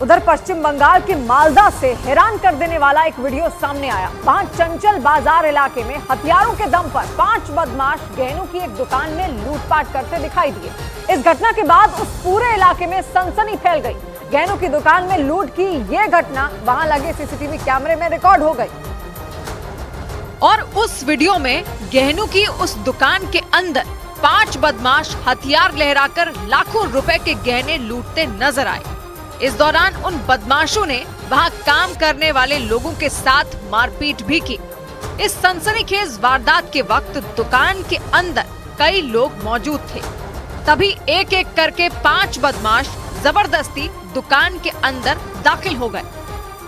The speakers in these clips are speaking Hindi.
उधर पश्चिम बंगाल के मालदा से हैरान कर देने वाला एक वीडियो सामने आया। वहां चंचल बाजार इलाके में हथियारों के दम पर 5 बदमाश गहनों की एक दुकान में लूटपाट करते दिखाई दिए। इस घटना के बाद उस पूरे इलाके में सनसनी फैल गई। गहनों की दुकान में लूट की यह घटना वहां लगे सीसीटीवी कैमरे में रिकॉर्ड हो गई। और उस वीडियो में गहनों की उस दुकान के अंदर 5 बदमाश हथियार लहराकर लाखों रुपए के गहने लूटते नजर आए। इस दौरान उन बदमाशों ने वहां काम करने वाले लोगों के साथ मारपीट भी की। इस सनसनीखेज वारदात के वक्त दुकान के अंदर कई लोग मौजूद थे। तभी एक एक करके 5 बदमाश जबरदस्ती दुकान के अंदर दाखिल हो गए।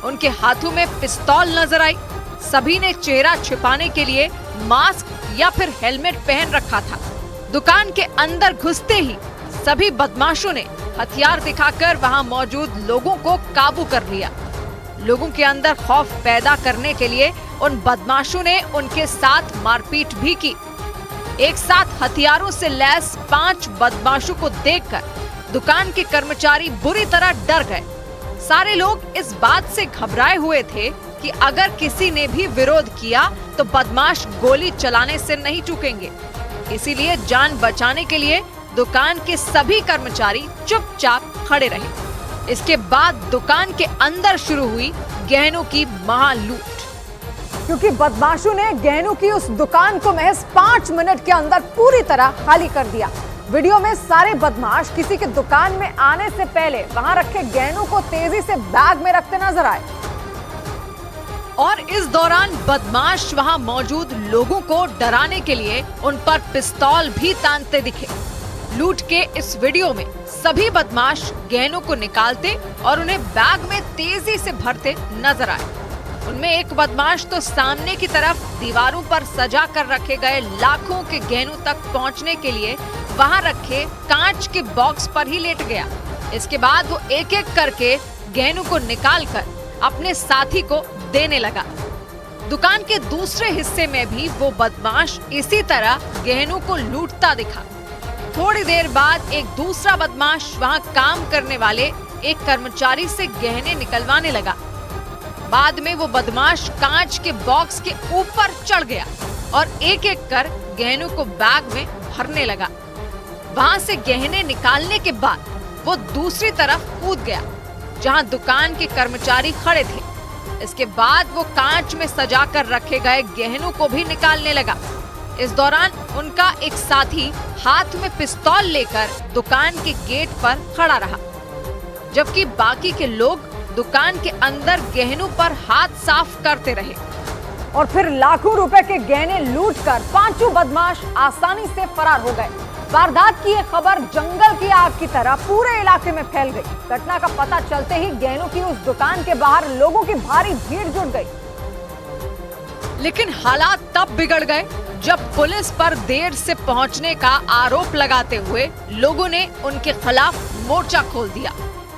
उनके हाथों में पिस्तौल नजर आई। सभी ने चेहरा छिपाने के लिए मास्क या फिर हेलमेट पहन रखा था। दुकान के अंदर घुसते ही सभी बदमाशों ने हथियार दिखाकर वहां मौजूद लोगों को काबू कर लिया। लोगों के अंदर खौफ पैदा करने के लिए उन बदमाशों ने उनके साथ मारपीट भी की। एक साथ हथियारों से लैस 5 बदमाशों को देखकर दुकान के कर्मचारी बुरी तरह डर गए। सारे लोग इस बात से घबराए हुए थे कि अगर किसी ने भी विरोध किया तो बदमाश गोली चलाने से नहीं चूकेंगे। इसीलिए जान बचाने के लिए दुकान के सभी कर्मचारी चुपचाप खड़े रहे। इसके बाद दुकान के अंदर शुरू हुई गहनों की महालूट। क्योंकि बदमाशों ने गहनों की उस दुकान को महज 5 मिनट के अंदर पूरी तरह खाली कर दिया। वीडियो में सारे बदमाश किसी के दुकान में आने से पहले वहां रखे गहनों को तेजी से बैग में रखते नजर आए। और इस दौरान बदमाश वहां मौजूद लोगों को डराने के लिए उन पर पिस्तौल भी तानते दिखे। लूट के इस वीडियो में सभी बदमाश गहनों को निकालते और उन्हें बैग में तेजी से भरते नजर आए। उनमें एक बदमाश तो सामने की तरफ दीवारों पर सजा कर रखे गए लाखों के गहनों तक पहुंचने के लिए वहां रखे कांच के बॉक्स पर ही लेट गया। इसके बाद वो एक एक करके गहनों को निकालकर अपने साथी को देने लगा। दुकान के दूसरे हिस्से में भी वो बदमाश इसी तरह गहनों को लूटता दिखा। थोड़ी देर बाद एक दूसरा बदमाश वहां काम करने वाले एक कर्मचारी से गहने निकलवाने लगा। बाद में वो बदमाश कांच के बॉक्स के ऊपर चढ़ गया और एक एक कर गहनों को बैग में भरने लगा। वहां से गहने निकालने के बाद वो दूसरी तरफ कूद गया जहां दुकान के कर्मचारी खड़े थे। इसके बाद वो कांच में सजा कर रखे गए गहनों को भी निकालने लगा। इस दौरान उनका एक साथी हाथ में पिस्तौल लेकर दुकान के गेट पर खड़ा रहा, जबकि बाकी के लोग दुकान के अंदर गहनों पर हाथ साफ करते रहे। और फिर लाखों रुपए के गहने लूटकर 5 बदमाश आसानी से फरार हो गए। वारदात की यह खबर जंगल की आग की तरह पूरे इलाके में फैल गई। घटना का पता चलते ही गहनों की उस दुकान के बाहर लोगों की भारी भीड़ जुट गई। लेकिन हालात तब बिगड़ गए जब पुलिस पर देर से पहुंचने का आरोप लगाते हुए लोगों ने उनके खिलाफ मोर्चा खोल दिया।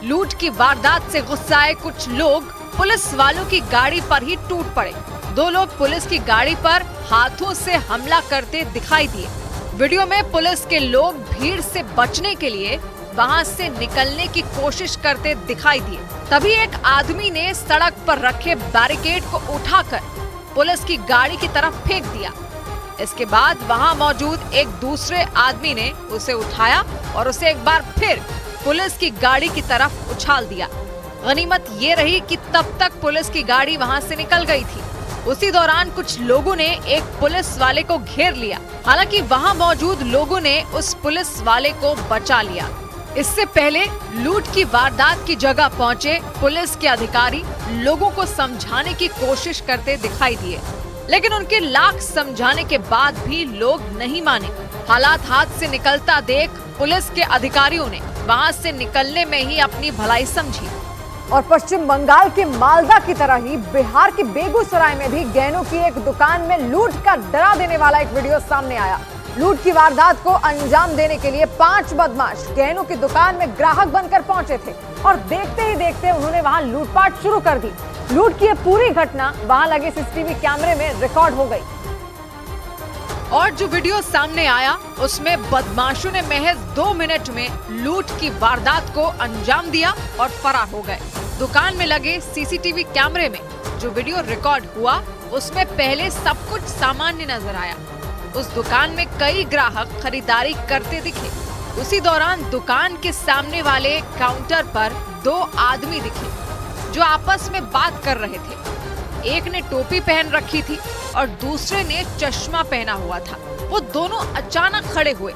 लूट की वारदात से गुस्साए कुछ लोग पुलिस वालों की गाड़ी पर ही टूट पड़े। 2 लोग पुलिस की गाड़ी पर हाथों से हमला करते दिखाई दिए। वीडियो में पुलिस के लोग भीड़ से बचने के लिए वहां से निकलने की कोशिश करते दिखाई दिए। तभी एक आदमी ने सड़क पर रखे बैरिकेड को उठाकर पुलिस की गाड़ी की तरफ फेंक दिया। इसके बाद वहां मौजूद एक दूसरे आदमी ने उसे उठाया और उसे एक बार फिर पुलिस की गाड़ी की तरफ उछाल दिया। गनीमत ये रही कि तब तक पुलिस की गाड़ी वहां से निकल गई थी। उसी दौरान कुछ लोगों ने एक पुलिस वाले को घेर लिया। हालांकि वहां मौजूद लोगों ने उस पुलिस वाले को बचा लिया। इससे पहले लूट की वारदात की जगह पहुंचे पुलिस के अधिकारी लोगों को समझाने की कोशिश करते दिखाई दिए, लेकिन उनके लाख समझाने के बाद भी लोग नहीं माने। हालात हाथ से निकलता देख पुलिस के अधिकारियों ने वहां से निकलने में ही अपनी भलाई समझी। और पश्चिम बंगाल के मालदा की तरह ही बिहार के बेगूसराय में भी गहनों की एक दुकान में लूट का डरा देने वाला एक वीडियो सामने आया। लूट की वारदात को अंजाम देने के लिए 5 बदमाश गहनों की दुकान में ग्राहक बनकर पहुंचे थे और देखते ही देखते उन्होंने वहां लूटपाट शुरू कर दी। लूट की पूरी घटना वहां लगे सीसीटीवी कैमरे में रिकॉर्ड हो गई। और जो वीडियो सामने आया उसमें बदमाशों ने महज 2 मिनट में लूट की वारदात को अंजाम दिया और फरार हो गए। दुकान में लगे सीसीटीवी कैमरे में जो वीडियो रिकॉर्ड हुआ उसमें पहले सब कुछ सामान्य नजर आया। उस दुकान में कई ग्राहक खरीदारी करते दिखे। उसी दौरान दुकान के सामने वाले काउंटर पर 2 आदमी दिखे जो आपस में बात कर रहे थे। एक ने टोपी पहन रखी थी और दूसरे ने चश्मा पहना हुआ था। वो दोनों अचानक खड़े हुए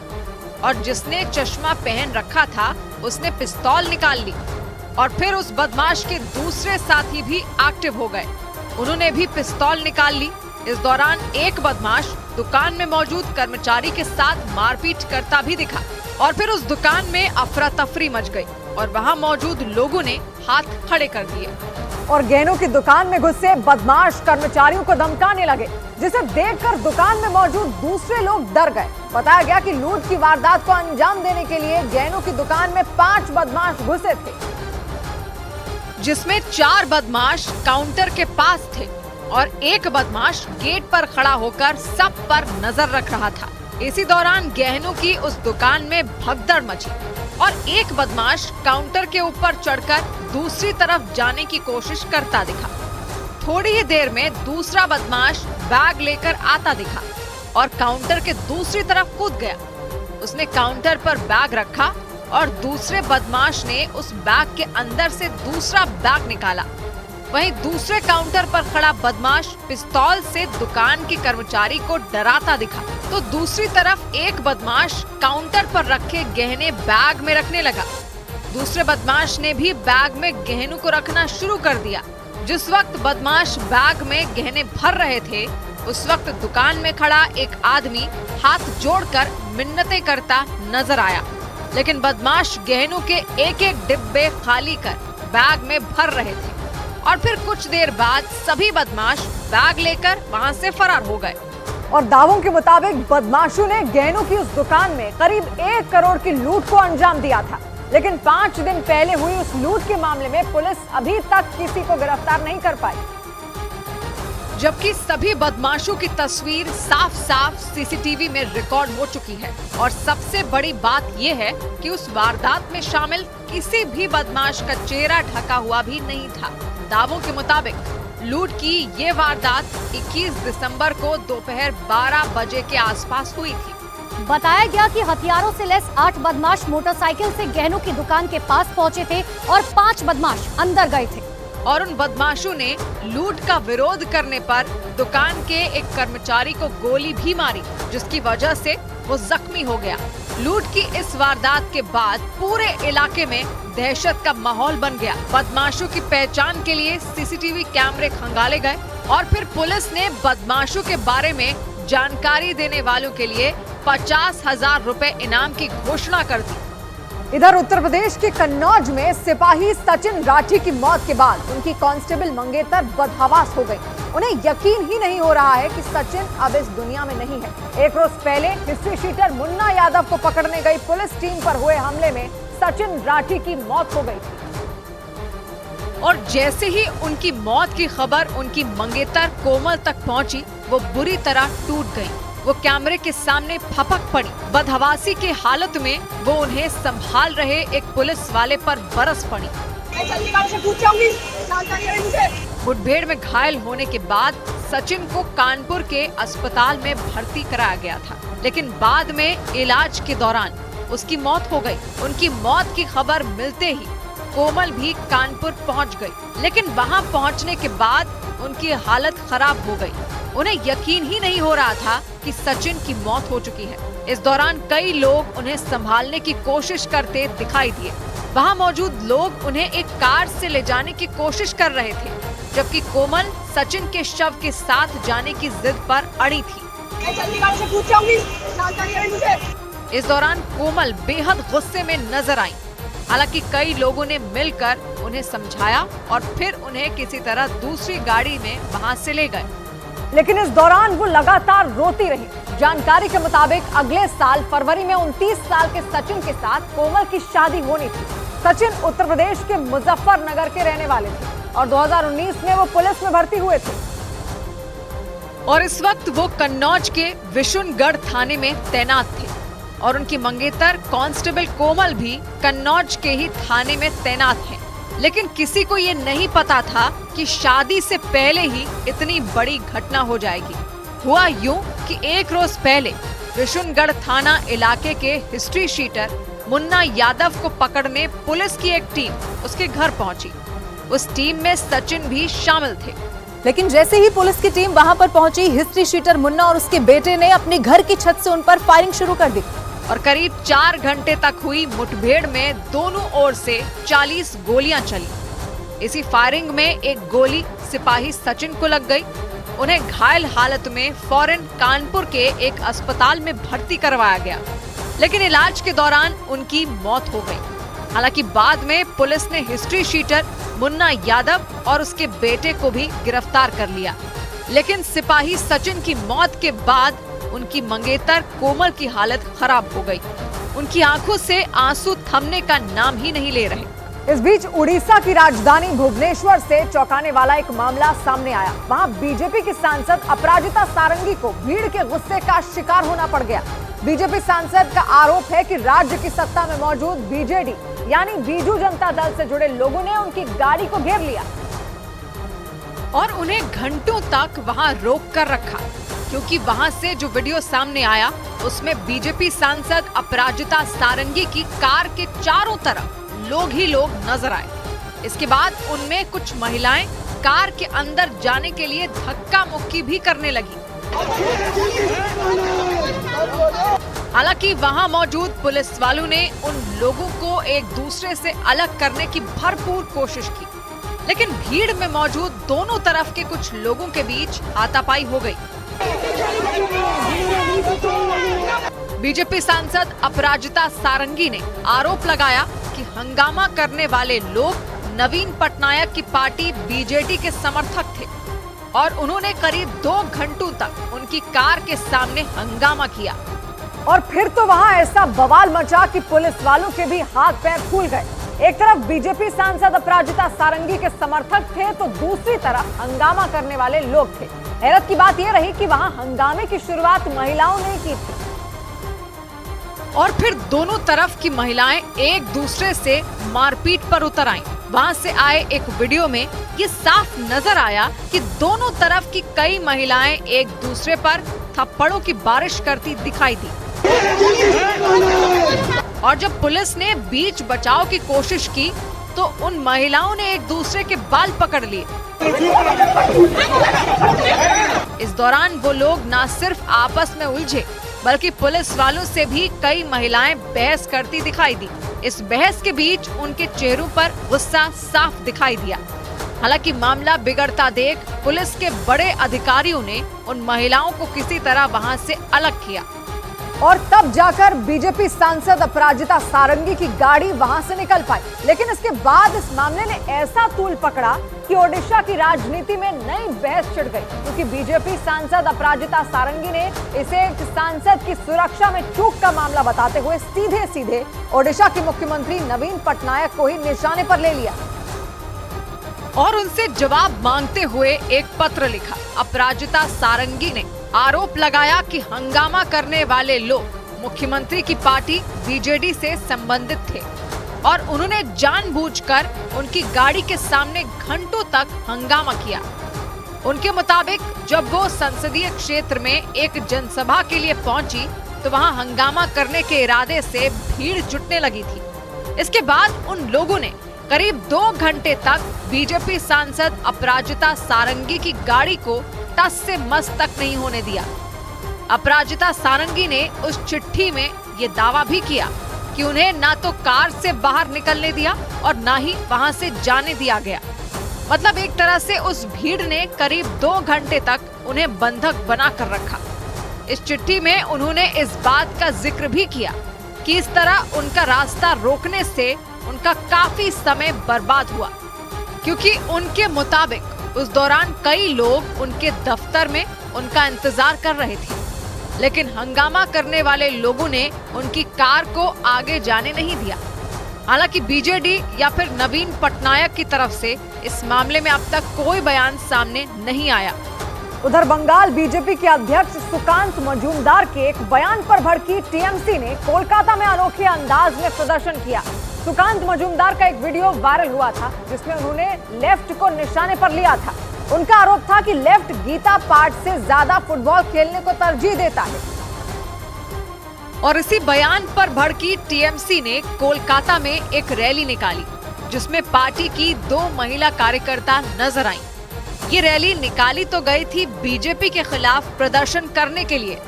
और जिसने चश्मा पहन रखा था उसने पिस्तौल निकाल ली और फिर उस बदमाश के दूसरे साथी भी एक्टिव हो गए। उन्होंने भी पिस्तौल निकाल ली। इस दौरान एक बदमाश दुकान में मौजूद कर्मचारी के साथ मारपीट करता भी दिखा और फिर उस दुकान में अफरा तफरी मच गई और वहां मौजूद लोगों ने हाथ खड़े कर दिए और गहनों की दुकान में घुसे बदमाश कर्मचारियों को धमकाने लगे, जिसे देखकर दुकान में मौजूद दूसरे लोग डर गए। बताया गया कि लूट की वारदात को अंजाम देने के लिए गहनों की दुकान में 5 बदमाश घुसे थे, जिसमें 4 बदमाश काउंटर के पास थे और एक बदमाश गेट पर खड़ा होकर सब पर नजर रख रहा था। इसी दौरान गहनों की उस दुकान में भगदड़ मची और एक बदमाश काउंटर के ऊपर चढ़कर दूसरी तरफ जाने की कोशिश करता दिखा। थोड़ी ही देर में दूसरा बदमाश बैग लेकर आता दिखा और काउंटर के दूसरी तरफ कूद गया। उसने काउंटर पर बैग रखा और दूसरे बदमाश ने उस बैग के अंदर से दूसरा बैग निकाला। वहीं दूसरे काउंटर पर खड़ा बदमाश पिस्तौल से दुकान के कर्मचारी को डराता दिखा, तो दूसरी तरफ एक बदमाश काउंटर पर रखे गहने बैग में रखने लगा। दूसरे बदमाश ने भी बैग में गहनों को रखना शुरू कर दिया। जिस वक्त बदमाश बैग में गहने भर रहे थे उस वक्त दुकान में खड़ा एक आदमी हाथ जोड़कर मिन्नतें करता नजर आया, लेकिन बदमाश गहनों के एक-एक डिब्बे खाली कर बैग में भर रहे थे और फिर कुछ देर बाद सभी बदमाश बैग लेकर वहां से फरार हो गए। और दावों के मुताबिक बदमाशों ने गहनों की उस दुकान में करीब 1 करोड़ की लूट को अंजाम दिया था, लेकिन 5 दिन पहले हुई उस लूट के मामले में पुलिस अभी तक किसी को गिरफ्तार नहीं कर पाई, जबकि सभी बदमाशों की तस्वीर साफ साफ सीसीटीवी में रिकॉर्ड हो चुकी है। और सबसे बड़ी बात यह है कि उस वारदात में शामिल किसी भी बदमाश का चेहरा ढका हुआ भी नहीं था। दावों के मुताबिक लूट की ये वारदात 21 दिसंबर को दोपहर 12 बजे के आसपास हुई थी। बताया गया कि हथियारों से लैस 8 बदमाश मोटरसाइकिल से गहनों की दुकान के पास पहुंचे थे और 5 बदमाश अंदर गए थे और उन बदमाशों ने लूट का विरोध करने पर दुकान के एक कर्मचारी को गोली भी मारी, जिसकी वजह से वो जख्मी हो गया। लूट की इस वारदात के बाद पूरे इलाके में दहशत का माहौल बन गया। बदमाशों की पहचान के लिए सीसीटीवी कैमरे खंगाले गए और फिर पुलिस ने बदमाशों के बारे में जानकारी देने वालों के लिए 50,000 रुपए इनाम की घोषणा कर दी। इधर उत्तर प्रदेश के कन्नौज में सिपाही सचिन राठी की मौत के बाद उनकी कांस्टेबल मंगेतर बदहवास हो गई। उन्हें यकीन ही नहीं हो रहा है कि सचिन अब इस दुनिया में नहीं है। एक रोज पहले हिस्ट्री शीटर मुन्ना यादव को पकड़ने गई पुलिस टीम पर हुए हमले में सचिन राठी की मौत हो गई थी और जैसे ही उनकी मौत की खबर उनकी मंगेतर कोमल तक पहुंची, वो बुरी तरह टूट गई। वो कैमरे के सामने फपक पड़ी। बदहवासी की हालत में वो उन्हें संभाल रहे एक पुलिस वाले पर बरस पड़ी। मुठभेड़ में घायल होने के बाद सचिन को कानपुर के अस्पताल में भर्ती कराया गया था, लेकिन बाद में इलाज के दौरान उसकी मौत हो गई। उनकी मौत की खबर मिलते ही कोमल भी कानपुर पहुंच गई, लेकिन वहां पहुंचने के बाद उनकी हालत खराब हो गई। उन्हें यकीन ही नहीं हो रहा था कि सचिन की मौत हो चुकी है। इस दौरान कई लोग उन्हें संभालने की कोशिश करते दिखाई दिए। वहां मौजूद लोग उन्हें एक कार से ले जाने की कोशिश कर रहे थे, जबकि कोमल सचिन के शव के साथ जाने की जिद पर अड़ी थी। इस दौरान कोमल बेहद गुस्से में नजर आई। हालांकि कई लोगों ने मिलकर उन्हें समझाया और फिर उन्हें किसी तरह दूसरी गाड़ी में वहां से ले गए, लेकिन इस दौरान वो लगातार रोती रही। जानकारी के मुताबिक अगले साल फरवरी में 29 साल के सचिन के साथ कोमल की शादी होनी थी। सचिन उत्तर प्रदेश के मुजफ्फरनगर के रहने वाले थे और 2019 में वो पुलिस में भर्ती हुए थे और इस वक्त वो कन्नौज के विशुनगढ़ थाने में तैनात थे और उनकी मंगेतर कांस्टेबल कोमल भी कन्नौज के ही थाने में तैनात हैं। लेकिन किसी को ये नहीं पता था कि शादी से पहले ही इतनी बड़ी घटना हो जाएगी। हुआ यूं कि एक रोज पहले विशुनगढ़ थाना इलाके के हिस्ट्री शीटर मुन्ना यादव को पकड़ने पुलिस की एक टीम उसके घर पहुंची। उस टीम में सचिन भी शामिल थे। लेकिन जैसे ही पुलिस की टीम वहां पर पहुंची, हिस्ट्री शीटर मुन्ना और उसके बेटे ने अपने घर की छत से उन पर फायरिंग शुरू कर दी और करीब 4 घंटे तक हुई मुठभेड़ में दोनों ओर से 40 गोलियां चली। इसी फायरिंग में एक गोली सिपाही सचिन को लग गई। उन्हें घायल हालत में फौरन कानपुर के एक अस्पताल में भर्ती करवाया गया, लेकिन इलाज के दौरान उनकी मौत हो गई। हालांकि बाद में पुलिस ने हिस्ट्री शीटर मुन्ना यादव और उसके बेटे को भी गिरफ्तार कर लिया, लेकिन सिपाही सचिन की मौत के बाद उनकी मंगेतर कोमल की हालत खराब हो गई। उनकी आंखों से आंसू थमने का नाम ही नहीं ले रहे। इस बीच उड़ीसा की राजधानी भुवनेश्वर से चौंकाने वाला एक मामला सामने आया। वहां बीजेपी की सांसद अपराजिता सारंगी को भीड़ के गुस्से का शिकार होना पड़ गया। बीजेपी सांसद का आरोप है कि राज्य की सत्ता में मौजूद बीजेडी यानी बीजू जनता दल से जुड़े लोगों ने उनकी गाड़ी को घेर लिया और उन्हें घंटों तक वहां रोक कर रखा, क्योंकि वहां से जो वीडियो सामने आया उसमें बीजेपी सांसद अपराजिता सारंगी की कार के चारों तरफ लोग ही लोग नजर आए। इसके बाद उनमें कुछ महिलाएं कार के अंदर जाने के लिए धक्का मुक्की भी करने लगी। हालांकि वहां मौजूद पुलिस वालों ने उन लोगों को एक दूसरे से अलग करने की भरपूर कोशिश की, लेकिन भीड़ में मौजूद दोनों तरफ के कुछ लोगों के बीच हाथापाई हो गई। बीजेपी सांसद अपराजिता सारंगी ने आरोप लगाया कि हंगामा करने वाले लोग नवीन पटनायक की पार्टी बीजेडी के समर्थक थे और उन्होंने करीब 2 घंटों तक उनकी कार के सामने हंगामा किया। और फिर तो वहां ऐसा बवाल मचा कि पुलिस वालों के भी हाथ पैर फूल गए। एक तरफ बीजेपी सांसद अपराजिता सारंगी के समर्थक थे तो दूसरी तरफ हंगामा करने वाले लोग थे। हैरत की बात यह रही कि वहां हंगामे की शुरुआत महिलाओं ने की थी और फिर दोनों तरफ की महिलाएं एक दूसरे से मारपीट पर उतर आईं। वहां से आए एक वीडियो में ये साफ नजर आया कि दोनों तरफ की कई महिलाएं एक दूसरे पर थप्पड़ों की बारिश करती दिखाई दी और जब पुलिस ने बीच बचाव की कोशिश की तो उन महिलाओं ने एक दूसरे के बाल पकड़ लिए। इस दौरान वो लोग न सिर्फ आपस में उलझे बल्कि पुलिस वालों से भी कई महिलाएं बहस करती दिखाई दी। इस बहस के बीच उनके चेहरों पर गुस्सा साफ दिखाई दिया। हालांकि मामला बिगड़ता देख पुलिस के बड़े अधिकारियों ने उन महिलाओं को किसी तरह वहां से अलग किया और तब जाकर बीजेपी सांसद अपराजिता सारंगी की गाड़ी वहां से निकल पाई। लेकिन इसके बाद इस मामले ने ऐसा तूल पकड़ा कि ओडिशा की राजनीति में नई बहस छिड़ गई, क्योंकि बीजेपी सांसद अपराजिता सारंगी ने इसे एक सांसद की सुरक्षा में चूक का मामला बताते हुए सीधे सीधे ओडिशा के मुख्यमंत्री नवीन पटनायक को ही निशाने पर ले लिया और उनसे जवाब मांगते हुए एक पत्र लिखा। अपराजिता सारंगी ने आरोप लगाया कि हंगामा करने वाले लोग मुख्यमंत्री की पार्टी बीजेडी से संबंधित थे और उन्होंने जानबूझकर उनकी गाड़ी के सामने घंटों तक हंगामा किया। उनके मुताबिक जब वो संसदीय क्षेत्र में एक जनसभा के लिए पहुंची तो वहां हंगामा करने के इरादे से भीड़ जुटने लगी थी। इसके बाद उन लोगों ने करीब 2 घंटे तक बीजेपी सांसद अपराजिता सारंगी की गाड़ी को टस से मस तक नहीं होने दिया। अपराजिता सारंगी ने उस चिट्ठी में ये दावा भी किया कि उन्हें ना तो कार से बाहर निकलने दिया और ना ही वहां से जाने दिया गया। मतलब एक तरह से उस भीड़ ने करीब 2 घंटे तक उन्हें बंधक बना कर रखा। इस चिट्ठी में उन्होंने इस बात का जिक्र भी किया कि इस तरह उनका रास्ता रोकने से उनका काफी समय बर्बाद हुआ, क्योंकि उनके मुताबिक उस दौरान कई लोग उनके दफ्तर में उनका इंतजार कर रहे थे, लेकिन हंगामा करने वाले लोगों ने उनकी कार को आगे जाने नहीं दिया। हालांकि बीजेडी या फिर नवीन पटनायक की तरफ से इस मामले में अब तक कोई बयान सामने नहीं आया। उधर बंगाल बीजेपी के अध्यक्ष सुकांत मजूमदार के एक बयान पर भड़की टीएमसी ने कोलकाता में अनोखे अंदाज में प्रदर्शन किया। सुकांत मजूमदार का एक वीडियो वायरल हुआ था जिसमें उन्होंने लेफ्ट को निशाने पर लिया था। उनका आरोप था कि लेफ्ट गीता पाठ से ज्यादा फुटबॉल खेलने को तरजीह देता है। और इसी बयान पर भड़की टीएमसी ने कोलकाता में एक रैली निकाली जिसमें पार्टी की 2 महिला कार्यकर्ता नजर आईं। ये रैली निकाली तो गई थी बीजेपी के खिलाफ प्रदर्शन करने के लिए,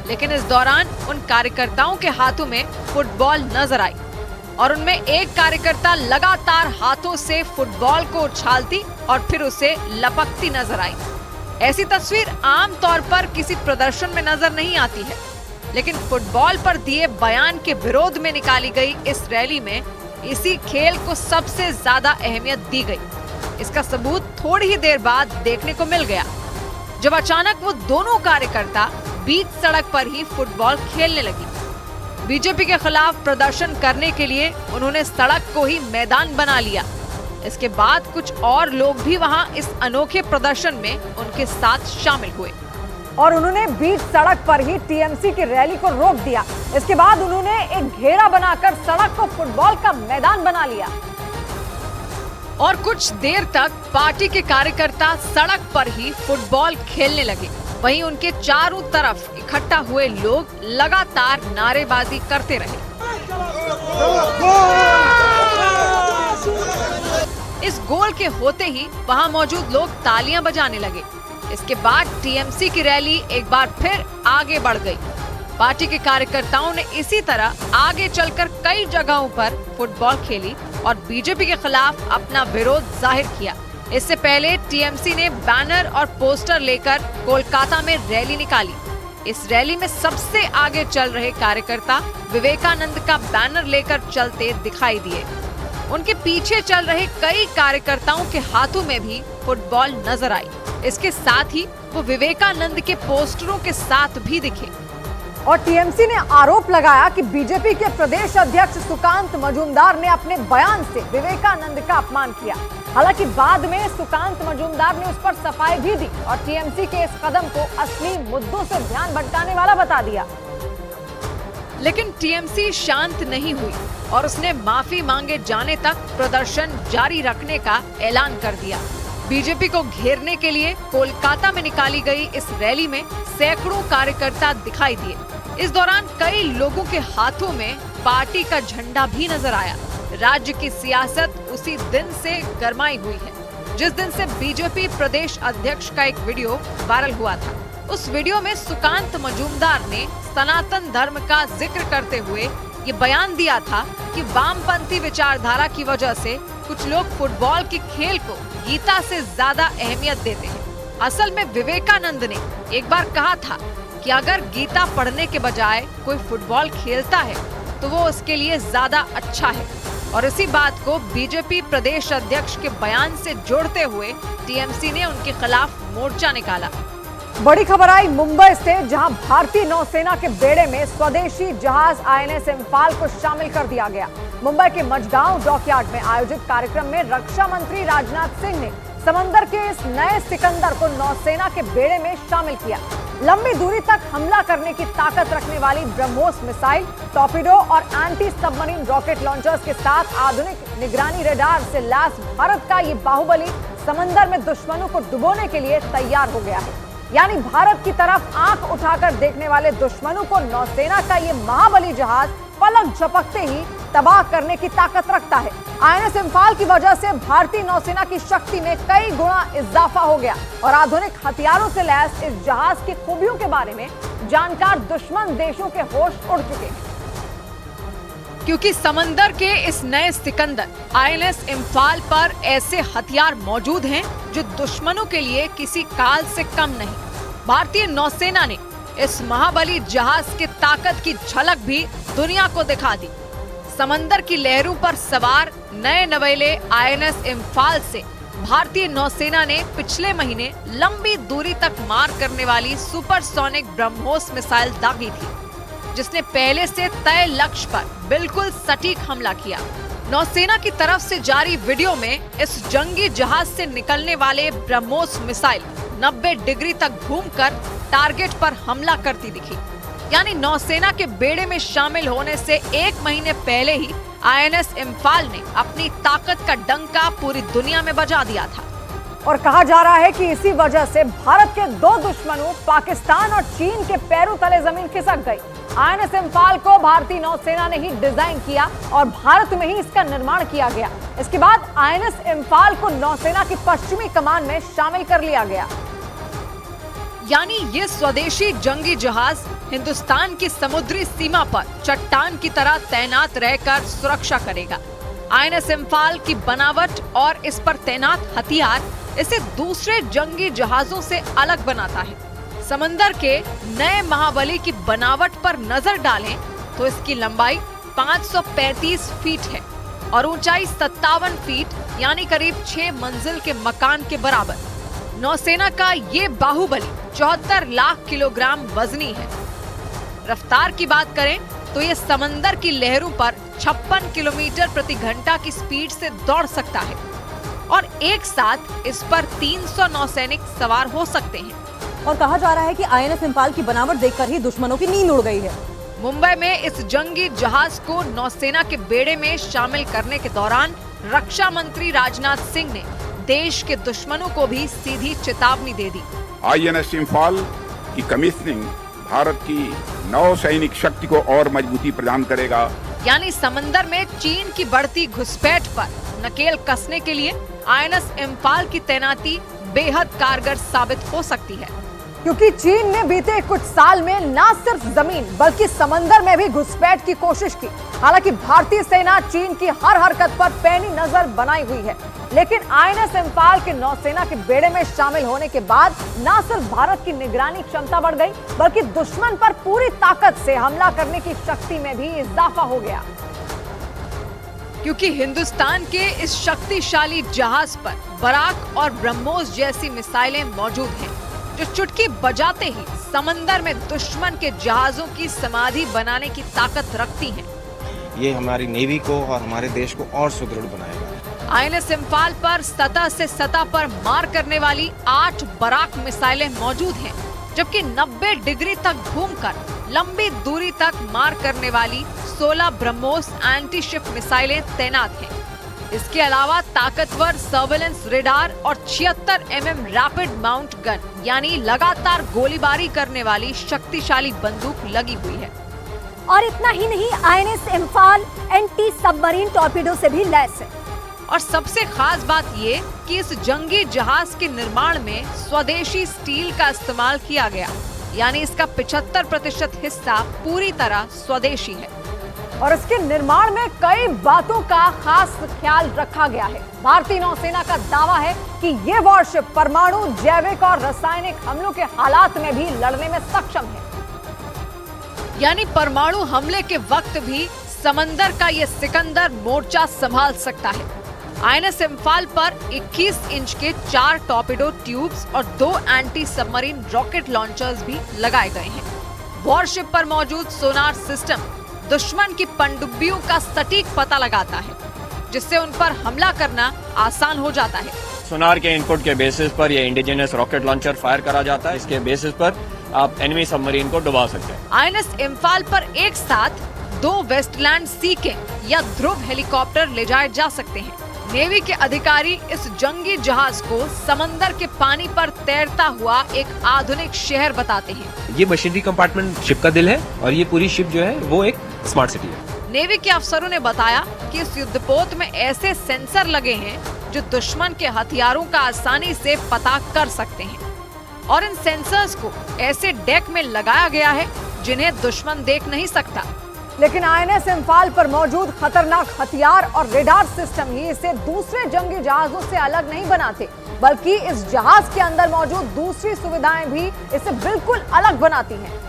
लेकिन इस दौरान उन कार्यकर्ताओं के हाथों में फुटबॉल नजर आई और उनमें एक कार्यकर्ता लगातार हाथों से फुटबॉल को उछालती और फिर उसे लपकती नजर आई। ऐसी तस्वीर आम तौर पर किसी प्रदर्शन में नजर नहीं आती है, लेकिन फुटबॉल पर दिए बयान के विरोध में निकाली गई इस रैली में इसी खेल को सबसे ज्यादा अहमियत दी गई। इसका सबूत थोड़ी ही देर बाद देखने को मिल गया जब अचानक वो दोनों कार्यकर्ता बीच सड़क पर ही फुटबॉल खेलने लगी। बीजेपी के खिलाफ प्रदर्शन करने के लिए उन्होंने सड़क को ही मैदान बना लिया। इसके बाद कुछ और लोग भी वहां इस अनोखे प्रदर्शन में उनके साथ शामिल हुए और उन्होंने बीच सड़क पर ही टीएमसी की रैली को रोक दिया। इसके बाद उन्होंने एक घेरा बनाकर सड़क को फुटबॉल का मैदान बना लिया और कुछ देर तक पार्टी के कार्यकर्ता सड़क पर ही फुटबॉल खेलने लगे। वहीं उनके चारों तरफ इकट्ठा हुए लोग लगातार नारेबाजी करते रहे। इस गोल के होते ही वहां मौजूद लोग तालियां बजाने लगे। इसके बाद टीएमसी की रैली एक बार फिर आगे बढ़ गई। पार्टी के कार्यकर्ताओं ने इसी तरह आगे चलकर कई जगहों पर फुटबॉल खेली और बीजेपी के खिलाफ अपना विरोध जाहिर किया। इससे पहले टीएमसी ने बैनर और पोस्टर लेकर कोलकाता में रैली निकाली। इस रैली में सबसे आगे चल रहे कार्यकर्ता विवेकानंद का बैनर लेकर चलते दिखाई दिए। उनके पीछे चल रहे कई कार्यकर्ताओं के हाथों में भी फुटबॉल नजर आई। इसके साथ ही वो विवेकानंद के पोस्टरों के साथ भी दिखे। और टीएमसी ने आरोप लगाया कि बीजेपी के प्रदेश अध्यक्ष सुकांत मजूमदार ने अपने बयान से विवेकानंद का अपमान किया। हालांकि बाद में सुकांत मजूमदार ने उस पर सफाई भी दी और टीएमसी के इस कदम को असली मुद्दों से ध्यान भटकाने वाला बता दिया। लेकिन टीएमसी शांत नहीं हुई और उसने माफी मांगे जाने तक प्रदर्शन जारी रखने का ऐलान कर दिया। बीजेपी को घेरने के लिए कोलकाता में निकाली गई इस रैली में सैकड़ों कार्यकर्ता दिखाई दिए। इस दौरान कई लोगों के हाथों में पार्टी का झंडा भी नजर आया। राज्य की सियासत उसी दिन से गरमाई हुई है जिस दिन से बीजेपी प्रदेश अध्यक्ष का एक वीडियो वायरल हुआ था। उस वीडियो में सुकांत मजूमदार ने सनातन धर्म का जिक्र करते हुए ये बयान दिया था कि वामपंथी विचारधारा की वजह से कुछ लोग फुटबॉल के खेल को गीता से ज्यादा अहमियत देते हैं। असल में विवेकानंद ने एक बार कहा था कि अगर गीता पढ़ने के बजाय कोई फुटबॉल खेलता है तो वो उसके लिए ज्यादा अच्छा है। और इसी बात को बीजेपी प्रदेश अध्यक्ष के बयान से जोड़ते हुए टीएमसी ने उनके खिलाफ मोर्चा निकाला। बड़ी खबर आई मुंबई से, जहां भारतीय नौसेना के बेड़े में स्वदेशी जहाज आईएनएस इम्फाल को शामिल कर दिया गया। मुंबई के मझगांव डॉकयार्ड में आयोजित कार्यक्रम में रक्षा मंत्री राजनाथ सिंह ने समंदर के इस नए सिकंदर को नौसेना के बेड़े में शामिल किया। लंबी दूरी तक हमला करने की ताकत रखने वाली ब्रह्मोस मिसाइल, टॉर्पीडो और एंटी सबमरीन रॉकेट लॉन्चर्स के साथ आधुनिक निगरानी रेडार से लैस भारत का ये बाहुबली समंदर में दुश्मनों को डुबोने के लिए तैयार हो गया है। यानी भारत की तरफ आंख उठाकर देखने वाले दुश्मनों को नौसेना का ये महाबली जहाज पलक झपकते ही तबाह करने की ताकत रखता है। आईएनएस इम्फाल की वजह से भारतीय नौसेना की शक्ति में कई गुना इजाफा हो गया और आधुनिक हथियारों से लैस इस जहाज की खूबियों के बारे में जानकार दुश्मन देशों के होश उड़ चुके हैं। क्योंकि समंदर के इस नए सिकंदर आईएनएस इम्फाल पर ऐसे हथियार मौजूद हैं जो दुश्मनों के लिए किसी काल से कम नहीं। भारतीय नौसेना ने इस महाबली जहाज की ताकत की झलक भी दुनिया को दिखा दी। समंदर की लहरों पर सवार नए नवेले आईएनएस इम्फाल से भारतीय नौसेना ने पिछले महीने लंबी दूरी तक मार करने वाली सुपरसोनिक ब्रह्मोस मिसाइल दागी थी, जिसने पहले से तय लक्ष्य पर बिल्कुल सटीक हमला किया। नौसेना की तरफ से जारी वीडियो में इस जंगी जहाज से निकलने वाले ब्रह्मोस मिसाइल 90 डिग्री तक घूमकर टारगेट पर हमला करती दिखी। यानी नौसेना के बेड़े में शामिल होने से एक महीने पहले ही आईएनएस इम्फाल ने अपनी ताकत का डंका पूरी दुनिया में बजा दिया था। और कहा जा रहा है कि इसी वजह से भारत के दो दुश्मनों पाकिस्तान और चीन के पैरों तले जमीन खिसक गई। आईएनएस इम्फाल को भारतीय नौसेना ने ही डिजाइन किया और भारत में ही इसका निर्माण किया गया। इसके बाद आईएनएस इम्फाल को नौसेना की पश्चिमी कमान में शामिल कर लिया गया। यानी ये स्वदेशी जंगी जहाज हिंदुस्तान की समुद्री सीमा पर चट्टान की तरह तैनात रहकर सुरक्षा करेगा। आईएनएस इम्फाल की बनावट और इस पर तैनात हथियार इसे दूसरे जंगी जहाजों से अलग बनाता है। समंदर के नए महाबली की बनावट पर नजर डालें तो इसकी लंबाई 535 फीट है और ऊंचाई 57 फीट यानी करीब 6 मंजिल के मकान के बराबर। नौसेना का ये बाहुबली 74 लाख किलोग्राम वजनी है। रफ्तार की बात करें तो ये समंदर की लहरों पर 56 किलोमीटर प्रति घंटा की स्पीड से दौड़ सकता है और एक साथ इस पर 300 नौसैनिक सवार हो सकते हैं। और कहा जा रहा है कि आईएनएस इम्फाल की बनावट देखकर ही दुश्मनों की नींद उड़ गई है। मुंबई में इस जंगी जहाज को नौसेना के बेड़े में शामिल करने के दौरान रक्षा मंत्री राजनाथ सिंह ने देश के दुश्मनों को भी सीधी चेतावनी दे दी। आईएनएस इम्फाल की कमीशनिंग भारत की नौसैनिक शक्ति को और मजबूती प्रदान करेगा। यानी समंदर में चीन की बढ़ती घुसपैठ पर नकेल कसने के लिए आईएनएस इम्फाल की तैनाती बेहद कारगर साबित हो सकती है, क्योंकि चीन ने बीते कुछ साल में न सिर्फ जमीन बल्कि समंदर में भी घुसपैठ की कोशिश की। हालांकि भारतीय सेना चीन की हर हरकत पर पैनी नजर बनाई हुई है, लेकिन आईएनएस इम्फाल के नौसेना के बेड़े में शामिल होने के बाद न सिर्फ भारत की निगरानी क्षमता बढ़ गई बल्कि दुश्मन पर पूरी ताकत से हमला करने की शक्ति में भी इजाफा हो गया। क्योंकि हिंदुस्तान के इस शक्तिशाली जहाज पर बराक और ब्रह्मोस जैसी मिसाइलें मौजूद हैं, जो चुटकी बजाते ही समंदर में दुश्मन के जहाजों की समाधि बनाने की ताकत रखती हैं। ये हमारी नेवी को और हमारे देश को और सुदृढ़ बनाएगा। आईएनएस इम्फाल पर सतह से सतह पर मार करने वाली 8 बराक मिसाइलें मौजूद हैं, जबकि 90 डिग्री तक घूमकर लंबी दूरी तक मार करने वाली 16 ब्रह्मोस एंटी शिप मिसाइलें तैनात हैं। इसके अलावा ताकतवर सर्वेलेंस रेडार और 76 mm रैपिड माउंट गन यानी लगातार गोलीबारी करने वाली शक्तिशाली बंदूक लगी हुई है। और इतना ही नहीं, INS Imphal anti submarine torpedo से भी लैस है। और सबसे खास बात ये कि इस जंगी जहाज के निर्माण में स्वदेशी स्टील का इस्तेमाल किया गया, यानी इसका 75% हिस्सा पूरी तरह स्वदेशी है। और इसके निर्माण में कई बातों का खास ख्याल रखा गया है। भारतीय नौसेना का दावा है कि ये वॉरशिप परमाणु, जैविक और रासायनिक हमलों के हालात में भी लड़ने में सक्षम है। यानी परमाणु हमले के वक्त भी समंदर का ये सिकंदर मोर्चा संभाल सकता है। आईएनएस इम्फाल पर 21 इंच के 4 टॉर्पेडो ट्यूब्स और 2 एंटी सबमरीन रॉकेट लॉन्चर्स भी लगाए गए हैं। वॉरशिप पर मौजूद सोनार सिस्टम दुश्मन की पनडुब्बियों का सटीक पता लगाता है, जिससे उन पर हमला करना आसान हो जाता है। सोनार के इनपुट के बेसिस पर ये इंडिजिनस रॉकेट लॉन्चर फायर करा जाता है। इसके बेसिस पर आप एनिमी सबमरीन को डुबा सकते हैं। आईएनएस इम्फाल पर एक साथ 2 वेस्टलैंड सी किंग या ध्रुव हेलीकॉप्टर ले जाए जा सकते हैं। नेवी के अधिकारी इस जंगी जहाज को समंदर के पानी पर तैरता हुआ एक आधुनिक शहर बताते हैं। ये मशीनरी कंपार्टमेंट शिप का दिल है और ये पूरी शिप जो है वो एक स्मार्ट सिटी है। नेवी के अफसरों ने बताया कि इस युद्धपोत में ऐसे सेंसर लगे हैं जो दुश्मन के हथियारों का आसानी से पता कर सकते हैं, और इन सेंसर्स को ऐसे डेक में लगाया गया है जिन्हें दुश्मन देख नहीं सकता। लेकिन आईएनएस इम्फाल पर मौजूद खतरनाक हथियार और रेडार सिस्टम ही इसे दूसरे जंगी जहाजों से अलग नहीं बनाते, बल्कि इस जहाज के अंदर मौजूद दूसरी सुविधाएं भी इसे बिल्कुल अलग बनाती हैं।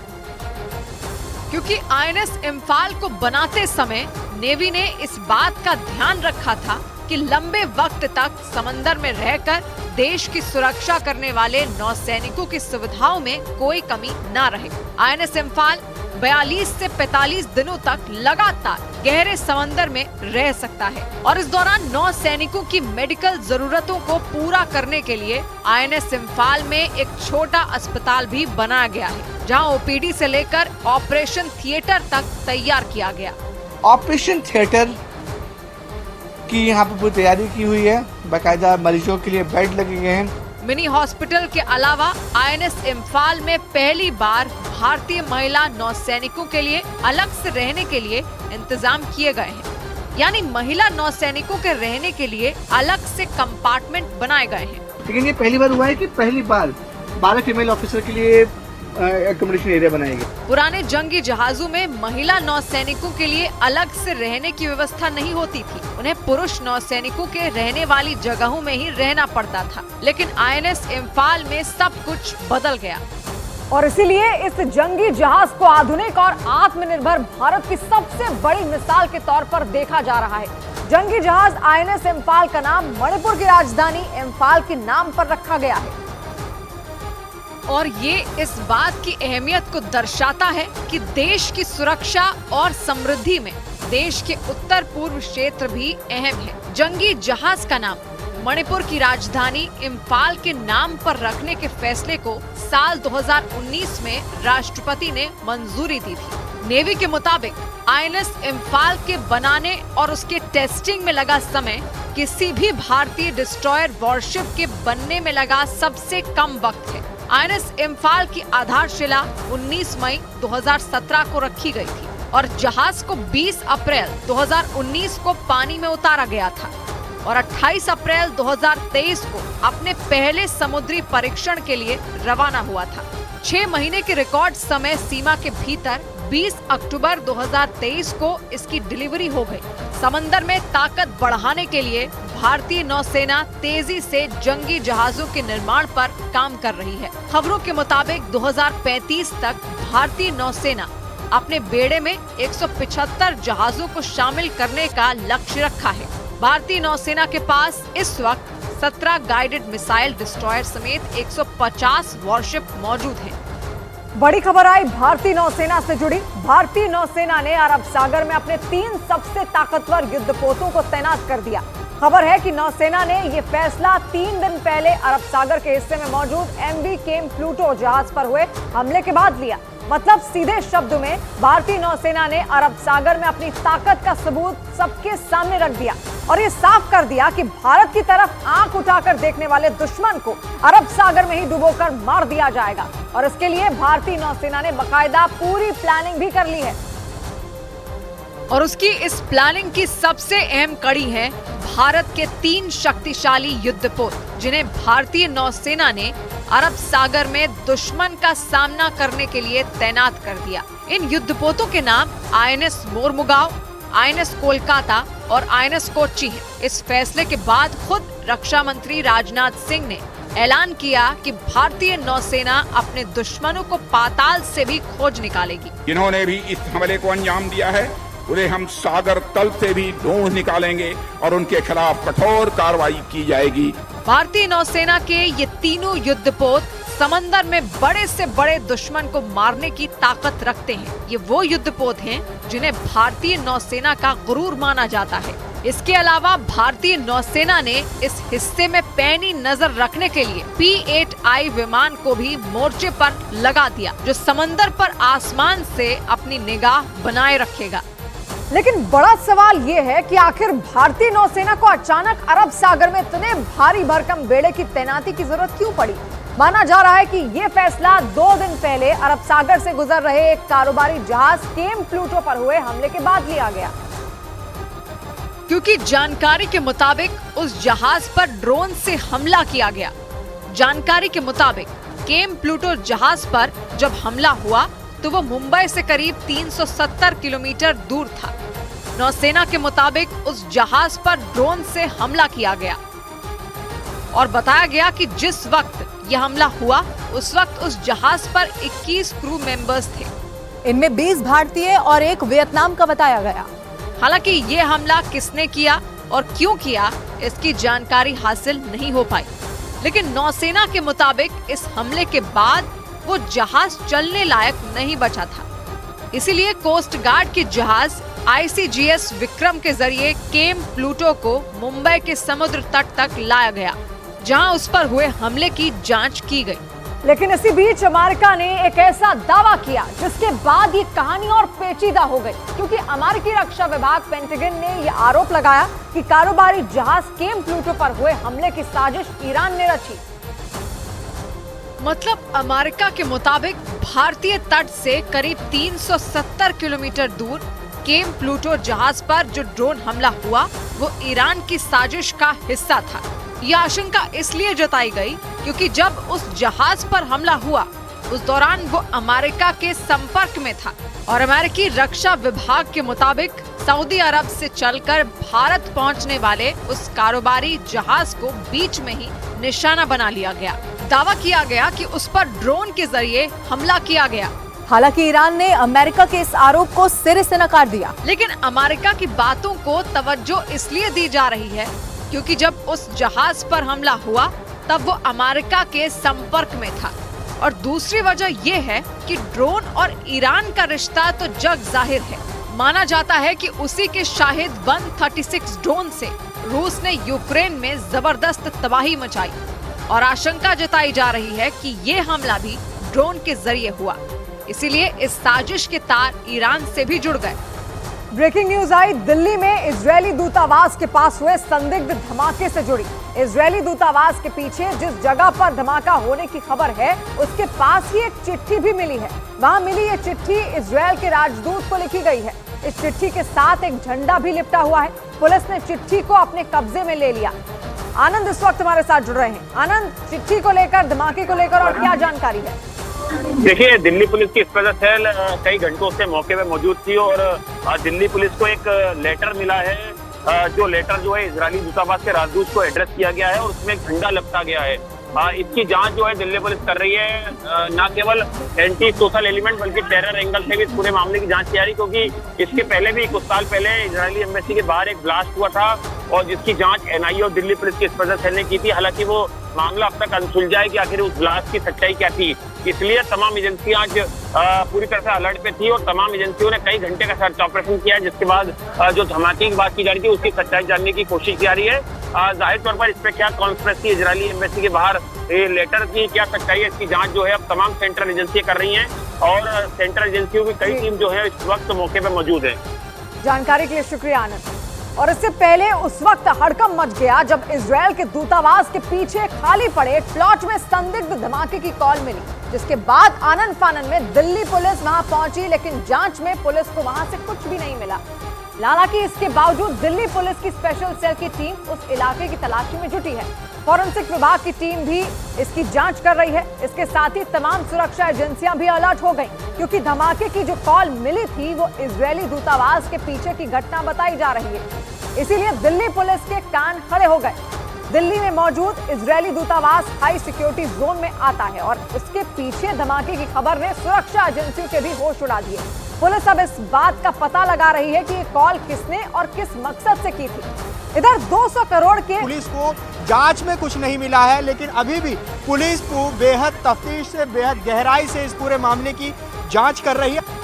क्योंकि आईएनएस इम्फाल को बनाते समय नेवी ने इस बात का ध्यान रखा था कि लंबे वक्त तक समंदर में रहकर देश की सुरक्षा करने वाले नौसैनिकों की सुविधाओं में कोई कमी न रहे। आईएनएस इम्फाल 42 से 45 दिनों तक लगातार गहरे समंदर में रह सकता है, और इस दौरान नौसैनिकों की मेडिकल जरूरतों को पूरा करने के लिए आईएनएस इम्फाल में एक छोटा अस्पताल भी बनाया गया है, जहां ओपीडी से लेकर ऑपरेशन थिएटर तक तैयार किया गया। ऑपरेशन थिएटर की यहाँ पर पूरी तैयारी की हुई है। बाकायदा मरीजों के लिए बेड लगे गए हैं। मिनी हॉस्पिटल के अलावा INS इम्फाल में पहली बार भारतीय महिला नौसैनिकों के लिए अलग से रहने के लिए इंतजाम किए गए हैं। यानी महिला नौसैनिकों के रहने के लिए अलग से कंपार्टमेंट बनाए गए हैं। लेकिन ये पहली बार हुआ है कि पहली बार 12 फीमेल ऑफिसर के लिए एकोमोडेशन एरिया बनाए गए। पुराने जंगी जहाजों में महिला नौसैनिकों के लिए अलग से रहने की व्यवस्था नहीं होती थी। उन्हें पुरुष नौसैनिकों के रहने वाली जगहों में ही रहना पड़ता था। लेकिन INS इम्फाल में सब कुछ बदल गया और इसीलिए इस जंगी जहाज को आधुनिक और आत्मनिर्भर भारत की सबसे बड़ी मिसाल के तौर पर देखा जा रहा है। जंगी जहाज INS इम्फाल का नाम मणिपुर की राजधानी इम्फाल के नाम पर रखा गया है और ये इस बात की अहमियत को दर्शाता है कि देश की सुरक्षा और समृद्धि में देश के उत्तर पूर्व क्षेत्र भी अहम है। जंगी जहाज का नाम मणिपुर की राजधानी इम्फाल के नाम पर रखने के फैसले को साल 2019 में राष्ट्रपति ने मंजूरी दी थी। नेवी के मुताबिक INS इम्फाल के बनाने और उसके टेस्टिंग में लगा समय किसी भी भारतीय डिस्ट्रॉयर वॉरशिप के बनने में लगा सबसे कम वक्त है। INS इम्फाल की आधारशिला 19 मई 2017 को रखी गई थी और जहाज को 20 अप्रैल 2019 को पानी में उतारा गया था और 28 अप्रैल 2023 को अपने पहले समुद्री परीक्षण के लिए रवाना हुआ था। 6 महीने के रिकॉर्ड समय सीमा के भीतर 20 अक्टूबर 2023 को इसकी डिलीवरी हो गई। समंदर में ताकत बढ़ाने के लिए भारतीय नौसेना तेजी से जंगी जहाजों के निर्माण पर काम कर रही है। खबरों के मुताबिक 2035 तक भारतीय नौसेना अपने बेड़े में 175 जहाजों को शामिल करने का लक्ष्य रखा है। भारतीय नौसेना के पास इस वक्त 17 गाइडेड मिसाइल डिस्ट्रॉयर समेत 150 वॉरशिप मौजूद हैं। बड़ी खबर आई भारतीय नौसेना से जुड़ी। भारतीय नौसेना ने अरब सागर में अपने 3 सबसे ताकतवर युद्धपोतों को तैनात कर दिया। खबर है कि नौसेना ने ये फैसला 3 दिन पहले अरब सागर के हिस्से में मौजूद MV केम प्लूटो जहाज पर हुए हमले के बाद लिया। मतलब सीधे शब्दों में भारतीय नौसेना ने अरब सागर में अपनी ताकत का सबूत सबके सामने रख दिया और ये साफ कर दिया कि भारत की तरफ आंख उठाकर देखने वाले दुश्मन को अरब सागर में ही डुबोकर मार दिया जाएगा। और इसके लिए भारतीय नौसेना ने बाकायदा पूरी प्लानिंग भी कर ली है और उसकी इस प्लानिंग की सबसे अहम कड़ी है भारत के 3 शक्तिशाली युद्धपोत, जिन्हें भारतीय नौसेना ने अरब सागर में दुश्मन का सामना करने के लिए तैनात कर दिया। इन युद्धपोतों के नाम INS मोरमुगाव, INS कोलकाता और INS कोच्चि है। इस फैसले के बाद खुद रक्षा मंत्री राजनाथ सिंह ने ऐलान किया कि भारतीय नौसेना अपने दुश्मनों को पाताल से भी खोज निकालेगी। जिन्होंने भी इस हमले को अंजाम दिया है उन्हें हम सागर तल से भी ढूंढ निकालेंगे और उनके खिलाफ कठोर कार्रवाई की जाएगी। भारतीय नौसेना के ये तीनों युद्धपोत समंदर में बड़े से बड़े दुश्मन को मारने की ताकत रखते हैं। ये वो युद्धपोत हैं जिन्हें भारतीय नौसेना का गुरूर माना जाता है। इसके अलावा भारतीय नौसेना ने इस हिस्से में पैनी नजर रखने के लिए P-8I विमान को भी मोर्चे पर लगा दिया, जो समंदर पर आसमान से अपनी निगाह बनाए रखेगा। लेकिन बड़ा सवाल ये है कि आखिर भारतीय नौसेना को अचानक अरब सागर में इतने भारी भरकम बेड़े की तैनाती की जरूरत क्यों पड़ी। माना जा रहा है कि ये फैसला 2 दिन पहले अरब सागर से गुजर रहे एक कारोबारी जहाज केम प्लूटो पर हुए हमले के बाद लिया गया, क्योंकि जानकारी के मुताबिक उस जहाज पर ड्रोन से हमला किया गया। जानकारी के मुताबिक केम प्लूटो जहाज पर जब हमला हुआ तो वो मुंबई से करीब 370 किलोमीटर दूर था। नौसेना के मुताबिक उस जहाज पर ड्रोन से हमला किया गया और बताया गया कि जिस वक्त यह हमला हुआ उस वक्त उस जहाज पर 21 क्रू मेंबर्स थे। इनमें 20 भारतीय और 1 वियतनाम का बताया गया। हालांकि ये हमला किसने किया और क्यों किया इसकी जानकारी हासिल नहीं हो पाई, लेकिन नौसेना के मुताबिक इस हमले के बाद वो जहाज चलने लायक नहीं बचा था। इसीलिए कोस्ट गार्ड के जहाज ICGS विक्रम के जरिए केम प्लूटो को मुंबई के समुद्र तट तक लाया गया, जहां उस पर हुए हमले की जांच की गई। लेकिन इसी बीच अमेरिका ने एक ऐसा दावा किया जिसके बाद ये कहानी और पेचीदा हो गई, क्योंकि अमेरिकी रक्षा विभाग पेंटागन ने यह आरोप लगाया कि कारोबारी जहाज केम प्लूटो पर हुए हमले की साजिश ईरान ने रची। मतलब अमेरिका के मुताबिक भारतीय तट से करीब 370 किलोमीटर दूर केम प्लूटो जहाज पर जो ड्रोन हमला हुआ वो ईरान की साजिश का हिस्सा था। यह आशंका इसलिए जताई गई क्योंकि जब उस जहाज पर हमला हुआ उस दौरान वो अमेरिका के संपर्क में था और अमेरिकी रक्षा विभाग के मुताबिक सऊदी अरब से चलकर भारत पहुंचने वाले उस कारोबारी जहाज को बीच में ही निशाना बना लिया गया। दावा किया गया कि उस पर ड्रोन के जरिए हमला किया गया। हालांकि ईरान ने अमेरिका के इस आरोप को सिरे से नकार दिया, लेकिन अमेरिका की बातों को तवज्जो इसलिए दी जा रही है क्योंकि जब उस जहाज पर हमला हुआ तब वो अमेरिका के संपर्क में था और दूसरी वजह ये है कि ड्रोन और ईरान का रिश्ता तो जग जाहिर है। माना जाता है कि उसी के शाहिद 136 ड्रोन से रूस ने यूक्रेन में जबरदस्त तबाही मचाई और आशंका जताई जा रही है कि ये हमला भी ड्रोन के जरिए हुआ, इसीलिए इस साजिश के तार ईरान से भी जुड़ गए। ब्रेकिंग न्यूज आई दिल्ली में इजरायली दूतावास के पास हुए संदिग्ध धमाके से जुड़ी। इजरायली दूतावास के पीछे जिस जगह पर धमाका होने की खबर है उसके पास ही एक चिट्ठी भी मिली है। वहां मिली ये चिट्ठी इजरायल के राजदूत को लिखी गई है। इस चिट्ठी के साथ एक झंडा भी लिपटा हुआ है। पुलिस ने चिट्ठी को अपने कब्जे में ले लिया। आनंद इस वक्त हमारे साथ जुड़ रहे हैं। आनंद, चिट्ठी को लेकर, धमाके को लेकर और क्या जानकारी है? देखिए, दिल्ली पुलिस की स्पेशल सेल कई घंटों से मौके पे मौजूद थी और दिल्ली पुलिस को एक लेटर मिला है। जो लेटर जो है इजरायली दूतावास के राजदूत को एड्रेस किया गया है और उसमें एक झंडा लपटा गया है। इसकी जांच जो है दिल्ली पुलिस कर रही है, न केवल एंटी सोशल एलिमेंट बल्कि टेरर एंगल से भी इस पूरे मामले की जांच की जा रही, क्योंकि इसके पहले भी कुछ साल पहले इजरायली एम्बेसी के बाहर एक ब्लास्ट हुआ था और जिसकी जांच एनआईए और दिल्ली पुलिस की स्पेशल सेल ने की थी। हालांकि वो मामला अब तक अनसुलझा है कि आखिर उस ब्लास्ट की सच्चाई क्या थी। इसलिए तमाम एजेंसियां आज पूरी तरह से अलर्ट पे थी और तमाम एजेंसियों ने कई घंटे का सर्च ऑपरेशन किया, जिसके बाद जो धमाके की बात की जा रही थी उसकी सच्चाई जानने की कोशिश की जा रही है। जाहिर तौर पर इस पे क्या कॉन्स्पिरेसी इजरायली एम्बेसी के बाहर लेटर की क्या सच्चाई है, इसकी जांच जो है अब तमाम सेंट्रल एजेंसियां कर रही हैं और सेंट्रल एजेंसियों की कई टीम जो है इस वक्त मौके पर मौजूद है। जानकारी के लिए शुक्रिया आनंद। और इससे पहले उस वक्त हड़कंप मच गया जब इजरायल के दूतावास के पीछे खाली पड़े प्लॉट में संदिग्ध धमाके की कॉल मिली, जिसके बाद आनंद फानन में दिल्ली पुलिस वहां पहुंची, लेकिन जांच में पुलिस को वहां से कुछ भी नहीं मिला। हालांकि इसके बावजूद दिल्ली पुलिस की स्पेशल सेल की टीम उस इलाके की तलाशी में जुटी है। फॉरेंसिक विभाग की टीम भी इसकी जांच कर रही है। इसके साथ ही तमाम सुरक्षा एजेंसियां भी अलर्ट हो गईं, क्योंकि धमाके की जो कॉल मिली थी वो इजरायली दूतावास के पीछे की घटना बताई जा रही है। इसीलिए दिल्ली पुलिस के कान खड़े हो गए। दिल्ली में मौजूद इजरायली दूतावास हाई सिक्योरिटी जोन में आता है और उसके पीछे धमाके की खबर ने सुरक्षा एजेंसियों के भी होश उड़ा दिए। पुलिस अब इस बात का पता लगा रही है कि ये कॉल किसने और किस मकसद से की थी। इधर 200 करोड़ के पुलिस को जांच में कुछ नहीं मिला है, लेकिन अभी भी पुलिस को बेहद तफ्तीश से, बेहद गहराई से इस पूरे मामले की जांच कर रही है।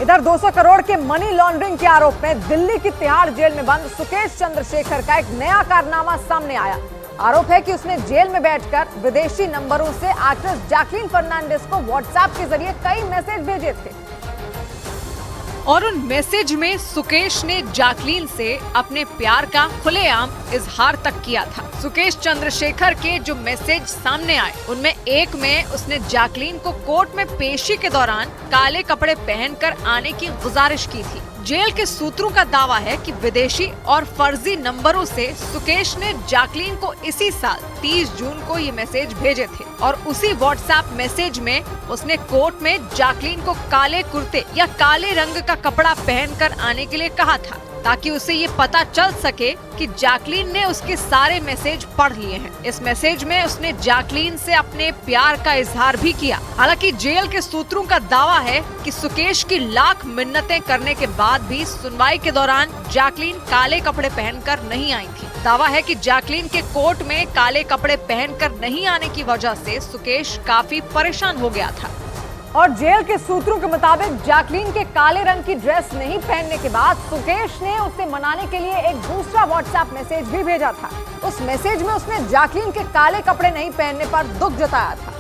इधर 200 करोड़ के मनी लॉन्ड्रिंग के आरोप में दिल्ली की तिहाड़ जेल में बंद सुकेश चंद्रशेखर का एक नया कारनामा सामने आया। आरोप है कि उसने जेल में बैठकर विदेशी नंबरों से एक्ट्रेस जैकलीन फर्नांडिस को व्हाट्सएप के जरिए कई मैसेज भेजे थे और उन मैसेज में सुकेश ने जैकलीन से अपने प्यार का खुलेआम इजहार तक किया था। सुकेश चंद्रशेखर के जो मैसेज सामने आए उनमें एक में उसने जैकलीन को कोर्ट में पेशी के दौरान काले कपड़े पहनकर आने की गुजारिश की थी। जेल के सूत्रों का दावा है कि विदेशी और फर्जी नंबरों से सुकेश ने जैकलीन को इसी साल 30 जून को ये मैसेज भेजे थे और उसी व्हाट्सएप मैसेज में उसने कोर्ट में जैकलीन को काले कुर्ते या काले रंग का कपड़ा पहनकर आने के लिए कहा था, ताकि उसे ये पता चल सके कि जैकलीन ने उसके सारे मैसेज पढ़ लिए हैं। इस मैसेज में उसने जैकलीन से अपने प्यार का इजहार भी किया। हालांकि जेल के सूत्रों का दावा है कि सुकेश की लाख मिन्नतें करने के बाद भी सुनवाई के दौरान जैकलीन काले कपड़े पहनकर नहीं आई थी। दावा है कि जैकलीन के कोर्ट में काले कपड़े पहनकर नहीं आने की वजह से सुकेश काफी परेशान हो गया था। और जेल के सूत्रों के मुताबिक जैकलीन के काले रंग की ड्रेस नहीं पहनने के बाद सुकेश ने उसे मनाने के लिए एक दूसरा व्हाट्सएप मैसेज भी भेजा था। उस मैसेज में उसने जैकलीन के काले कपड़े नहीं पहनने पर दुख जताया था।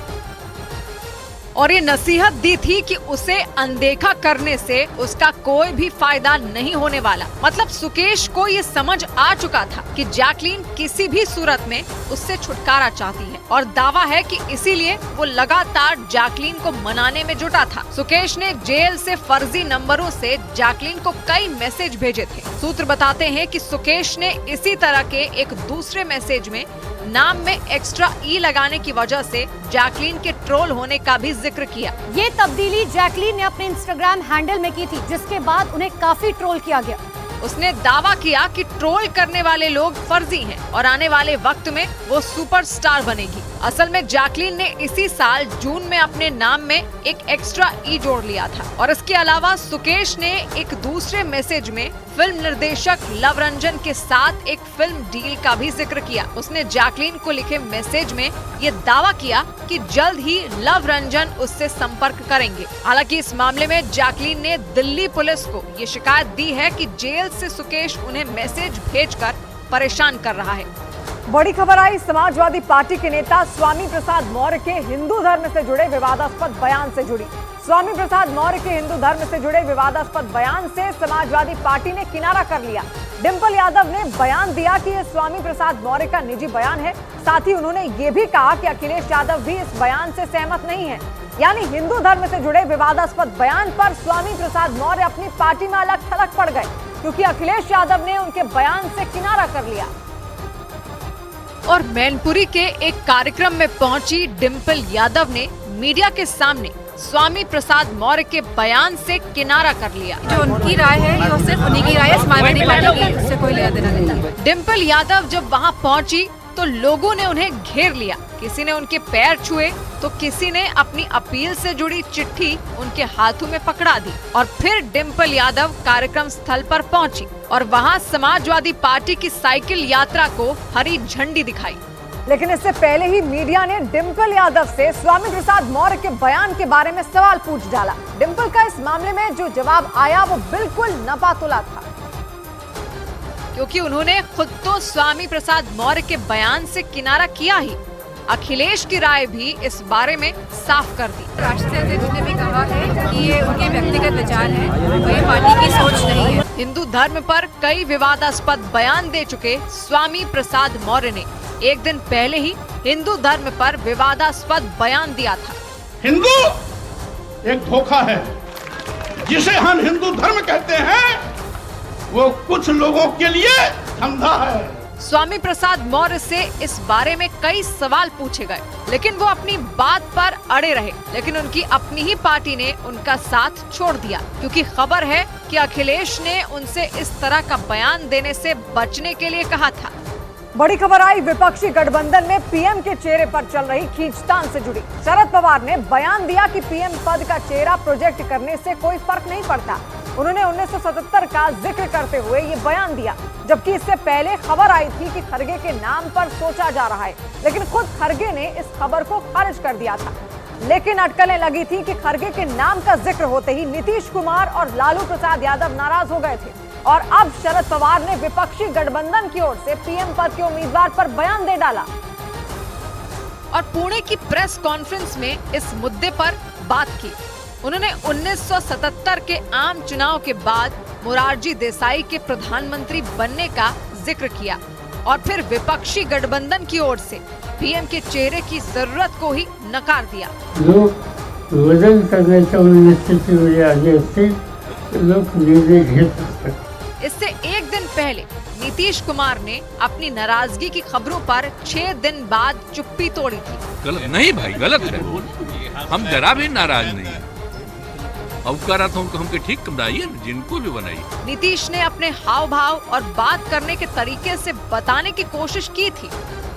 और ये नसीहत दी थी कि उसे अनदेखा करने से उसका कोई भी फायदा नहीं होने वाला। मतलब सुकेश को ये समझ आ चुका था कि जैकलीन किसी भी सूरत में उससे छुटकारा चाहती है और दावा है कि इसीलिए वो लगातार जैकलीन को मनाने में जुटा था। सुकेश ने जेल से फर्जी नंबरों से जैकलीन को कई मैसेज भेजे थे। सूत्र बताते हैं कि सुकेश ने इसी तरह के एक दूसरे मैसेज में नाम में एक्स्ट्रा ई लगाने की वजह से जैकलीन के ट्रोल होने का भी जिक्र किया। ये तब्दीली जैकलीन ने अपने इंस्टाग्राम हैंडल में की थी, जिसके बाद उन्हें काफी ट्रोल किया गया। उसने दावा किया कि ट्रोल करने वाले लोग फर्जी हैं और आने वाले वक्त में वो सुपरस्टार बनेगी। असल में जैकलीन ने इसी साल जून में अपने नाम में एक एक्स्ट्रा ई जोड़ लिया था और इसके अलावा सुकेश ने एक दूसरे मैसेज में फिल्म निर्देशक लव रंजन के साथ एक फिल्म डील का भी जिक्र किया। उसने जैकलीन को लिखे मैसेज में ये दावा किया कि जल्द ही लव रंजन उससे संपर्क करेंगे। हालांकि इस मामले में जैकलीन ने दिल्ली पुलिस को ये शिकायत दी है कि जेल से सुकेश उन्हें मैसेज भेजकर परेशान कर रहा है। बड़ी खबर आई समाजवादी पार्टी के नेता स्वामी प्रसाद मौर्य के हिंदू धर्म से जुड़े विवादास्पद बयान से जुड़ी। स्वामी प्रसाद मौर्य के हिंदू धर्म से जुड़े विवादास्पद बयान से समाजवादी पार्टी ने किनारा कर लिया। डिंपल यादव ने बयान दिया कि यह स्वामी प्रसाद मौर्य का निजी बयान है। साथ ही उन्होंने ये भी कहा कि अखिलेश यादव भी इस बयान से सहमत नहीं है। यानी हिंदू धर्म से जुड़े विवादास्पद बयान पर स्वामी प्रसाद मौर्य अपनी पार्टी में अलग थलग पड़ गए, क्योंकि अखिलेश यादव ने उनके बयान से किनारा कर लिया। और मैनपुरी के एक कार्यक्रम में पहुंची डिंपल यादव ने मीडिया के सामने स्वामी प्रसाद मौर्य के बयान से किनारा कर लिया। जो उनकी राय है ये सिर्फ उन्हीं की राय है, समाजवादी पार्टी की उससे कोई लेना देना नहीं है। डिंपल यादव जब वहां पहुंची तो लोगों ने उन्हें घेर लिया। किसी ने उनके पैर छुए तो किसी ने अपनी अपील से जुड़ी चिट्ठी उनके हाथों में पकड़ा दी। और फिर डिंपल यादव कार्यक्रम स्थल पर पहुंची और वहां समाजवादी पार्टी की साइकिल यात्रा को हरी झंडी दिखाई। लेकिन इससे पहले ही मीडिया ने डिंपल यादव से स्वामी प्रसाद मौर्य के बयान के बारे में सवाल पूछ डाला। डिंपल का इस मामले में जो जवाब आया वो बिल्कुल नपातुला था, क्योंकि उन्होंने खुद तो स्वामी प्रसाद मौर्य के बयान से किनारा किया ही, अखिलेश की राय भी इस बारे में साफ कर दी। राष्ट्रीय अध्यक्ष ने भी कहा है कि ये उनके व्यक्तिगत विचार हैं, ये पार्टी की सोच नहीं है। हिंदू धर्म पर कई विवादास्पद बयान दे चुके स्वामी प्रसाद मौर्य ने एक दिन पहले ही हिंदू धर्म पर विवादास्पद बयान दिया था। हिंदू एक धोखा है, जिसे हम हिंदू धर्म कहते हैं वो कुछ लोगों के लिए धंधा है। स्वामी प्रसाद मौर्य से इस बारे में कई सवाल पूछे गए, लेकिन वो अपनी बात पर अड़े रहे। लेकिन उनकी अपनी ही पार्टी ने उनका साथ छोड़ दिया, क्योंकि खबर है कि अखिलेश ने उनसे इस तरह का बयान देने से बचने के लिए कहा था। बड़ी खबर आई विपक्षी गठबंधन में पीएम के चेहरे पर चल रही खींचतान से जुड़ी। शरद पवार ने बयान दिया कि पीएम पद का चेहरा प्रोजेक्ट करने से कोई फर्क नहीं पड़ता। उन्होंने 1977 का जिक्र करते हुए ये बयान दिया, जबकि इससे पहले खबर आई थी कि खरगे के नाम पर सोचा जा रहा है, लेकिन खुद खरगे ने इस खबर को खारिज कर दिया था। लेकिन अटकलें लगी थी कि खरगे के नाम का जिक्र होते ही नीतीश कुमार और लालू प्रसाद यादव नाराज हो गए थे और अब शरद पवार ने विपक्षी गठबंधन की ओर से पीएम पद के उम्मीदवार पर बयान दे डाला। और पुणे की प्रेस कॉन्फ्रेंस में इस मुद्दे पर बात की। उन्होंने 1977 के आम चुनाव के बाद मोरारजी देसाई के प्रधानमंत्री बनने का जिक्र किया और फिर विपक्षी गठबंधन की ओर से पीएम के चेहरे की जरूरत को ही नकार दिया। लोग वजन करण्याच्या उन्नतीची आली असते, लोक निर्णय घेत असतात। इससे एक दिन पहले नीतीश कुमार ने अपनी नाराजगी की खबरों पर 6 दिन बाद चुप्पी तोड़ी थी। गलत नहीं भाई, गलत है। हम जरा भी नाराज नहीं है। अवकारातों को हमके ठीक बनाइए, जिनको भी बनाइए। नीतीश ने अपने हाव भाव और बात करने के तरीके से बताने की कोशिश की थी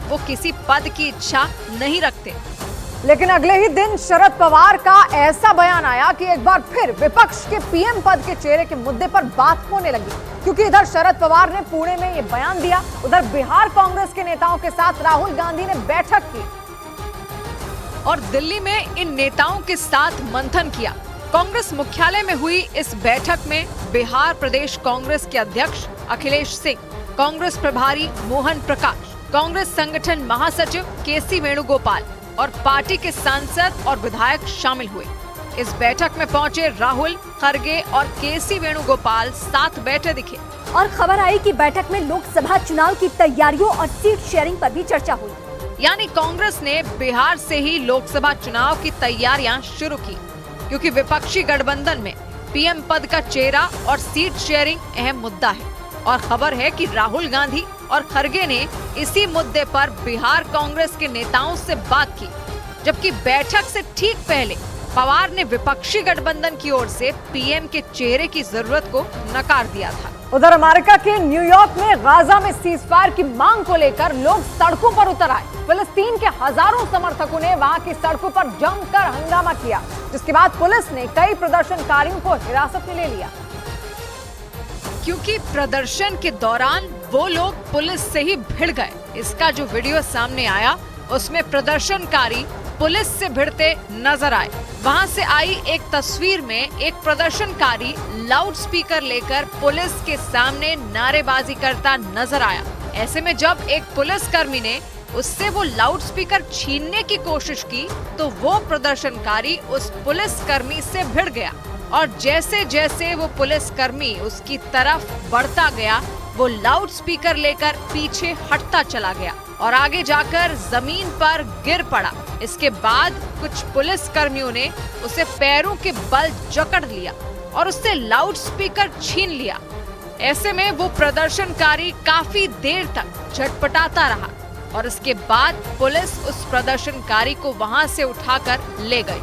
वो किसी पद की इच्छा नहीं रखते। लेकिन अगले ही दिन शरद पवार का ऐसा बयान आया कि एक बार फिर विपक्ष के पीएम पद के चेहरे के मुद्दे पर बात होने लगी, क्योंकि इधर शरद पवार ने पुणे में ये बयान दिया, उधर बिहार कांग्रेस के नेताओं के साथ राहुल गांधी ने बैठक की और दिल्ली में इन नेताओं के साथ मंथन किया। कांग्रेस मुख्यालय में हुई इस बैठक में बिहार प्रदेश कांग्रेस के अध्यक्ष अखिलेश सिंह, कांग्रेस प्रभारी मोहन प्रकाश, कांग्रेस संगठन महासचिव केसी वेणुगोपाल और पार्टी के सांसद और विधायक शामिल हुए। इस बैठक में पहुंचे राहुल, खरगे और केसी वेणुगोपाल साथ बैठे दिखे। और खबर आई कि बैठक में लोकसभा चुनाव की तैयारियों और सीट शेयरिंग पर भी चर्चा हुई। यानी कांग्रेस ने बिहार से ही लोकसभा चुनाव की तैयारियां शुरू की, क्योंकि विपक्षी गठबंधन में पीएम पद का चेहरा और सीट शेयरिंग अहम मुद्दा है। और खबर है कि राहुल गांधी और खरगे ने इसी मुद्दे पर बिहार कांग्रेस के नेताओं से बात की, जबकि बैठक से ठीक पहले पवार ने विपक्षी गठबंधन की ओर से पीएम के चेहरे की जरूरत को नकार दिया था। उधर अमेरिका के न्यूयॉर्क में गाजा में सीजफायर की मांग को लेकर लोग सड़कों पर उतर आए। फिलिस्तीन के हजारों समर्थकों ने वहां की सड़कों पर जमकर हंगामा किया, जिसके बाद पुलिस ने कई प्रदर्शनकारियों को हिरासत में ले लिया। क्योंकि प्रदर्शन के दौरान वो लोग पुलिस से ही भिड़ गए। इसका जो वीडियो सामने आया उसमें प्रदर्शनकारी पुलिस से भिड़ते नजर आए। वहां से आई एक तस्वीर में एक प्रदर्शनकारी लाउडस्पीकर लेकर पुलिस के सामने नारेबाजी करता नजर आया। ऐसे में जब एक पुलिसकर्मी ने उससे वो लाउडस्पीकर छीनने की कोशिश की तो वो प्रदर्शनकारी उस पुलिसकर्मी से भिड़ गया और जैसे जैसे वो पुलिसकर्मी उसकी तरफ बढ़ता गया वो लाउडस्पीकर लेकर पीछे हटता चला गया और आगे जाकर जमीन पर गिर पड़ा। इसके बाद कुछ पुलिसकर्मियों ने उसे पैरों के बल जकड़ लिया और उससे लाउडस्पीकर छीन लिया। ऐसे में वो प्रदर्शनकारी काफी देर तक झटपटाता रहा और इसके बाद पुलिस उस प्रदर्शनकारी को वहां से उठाकर ले गई।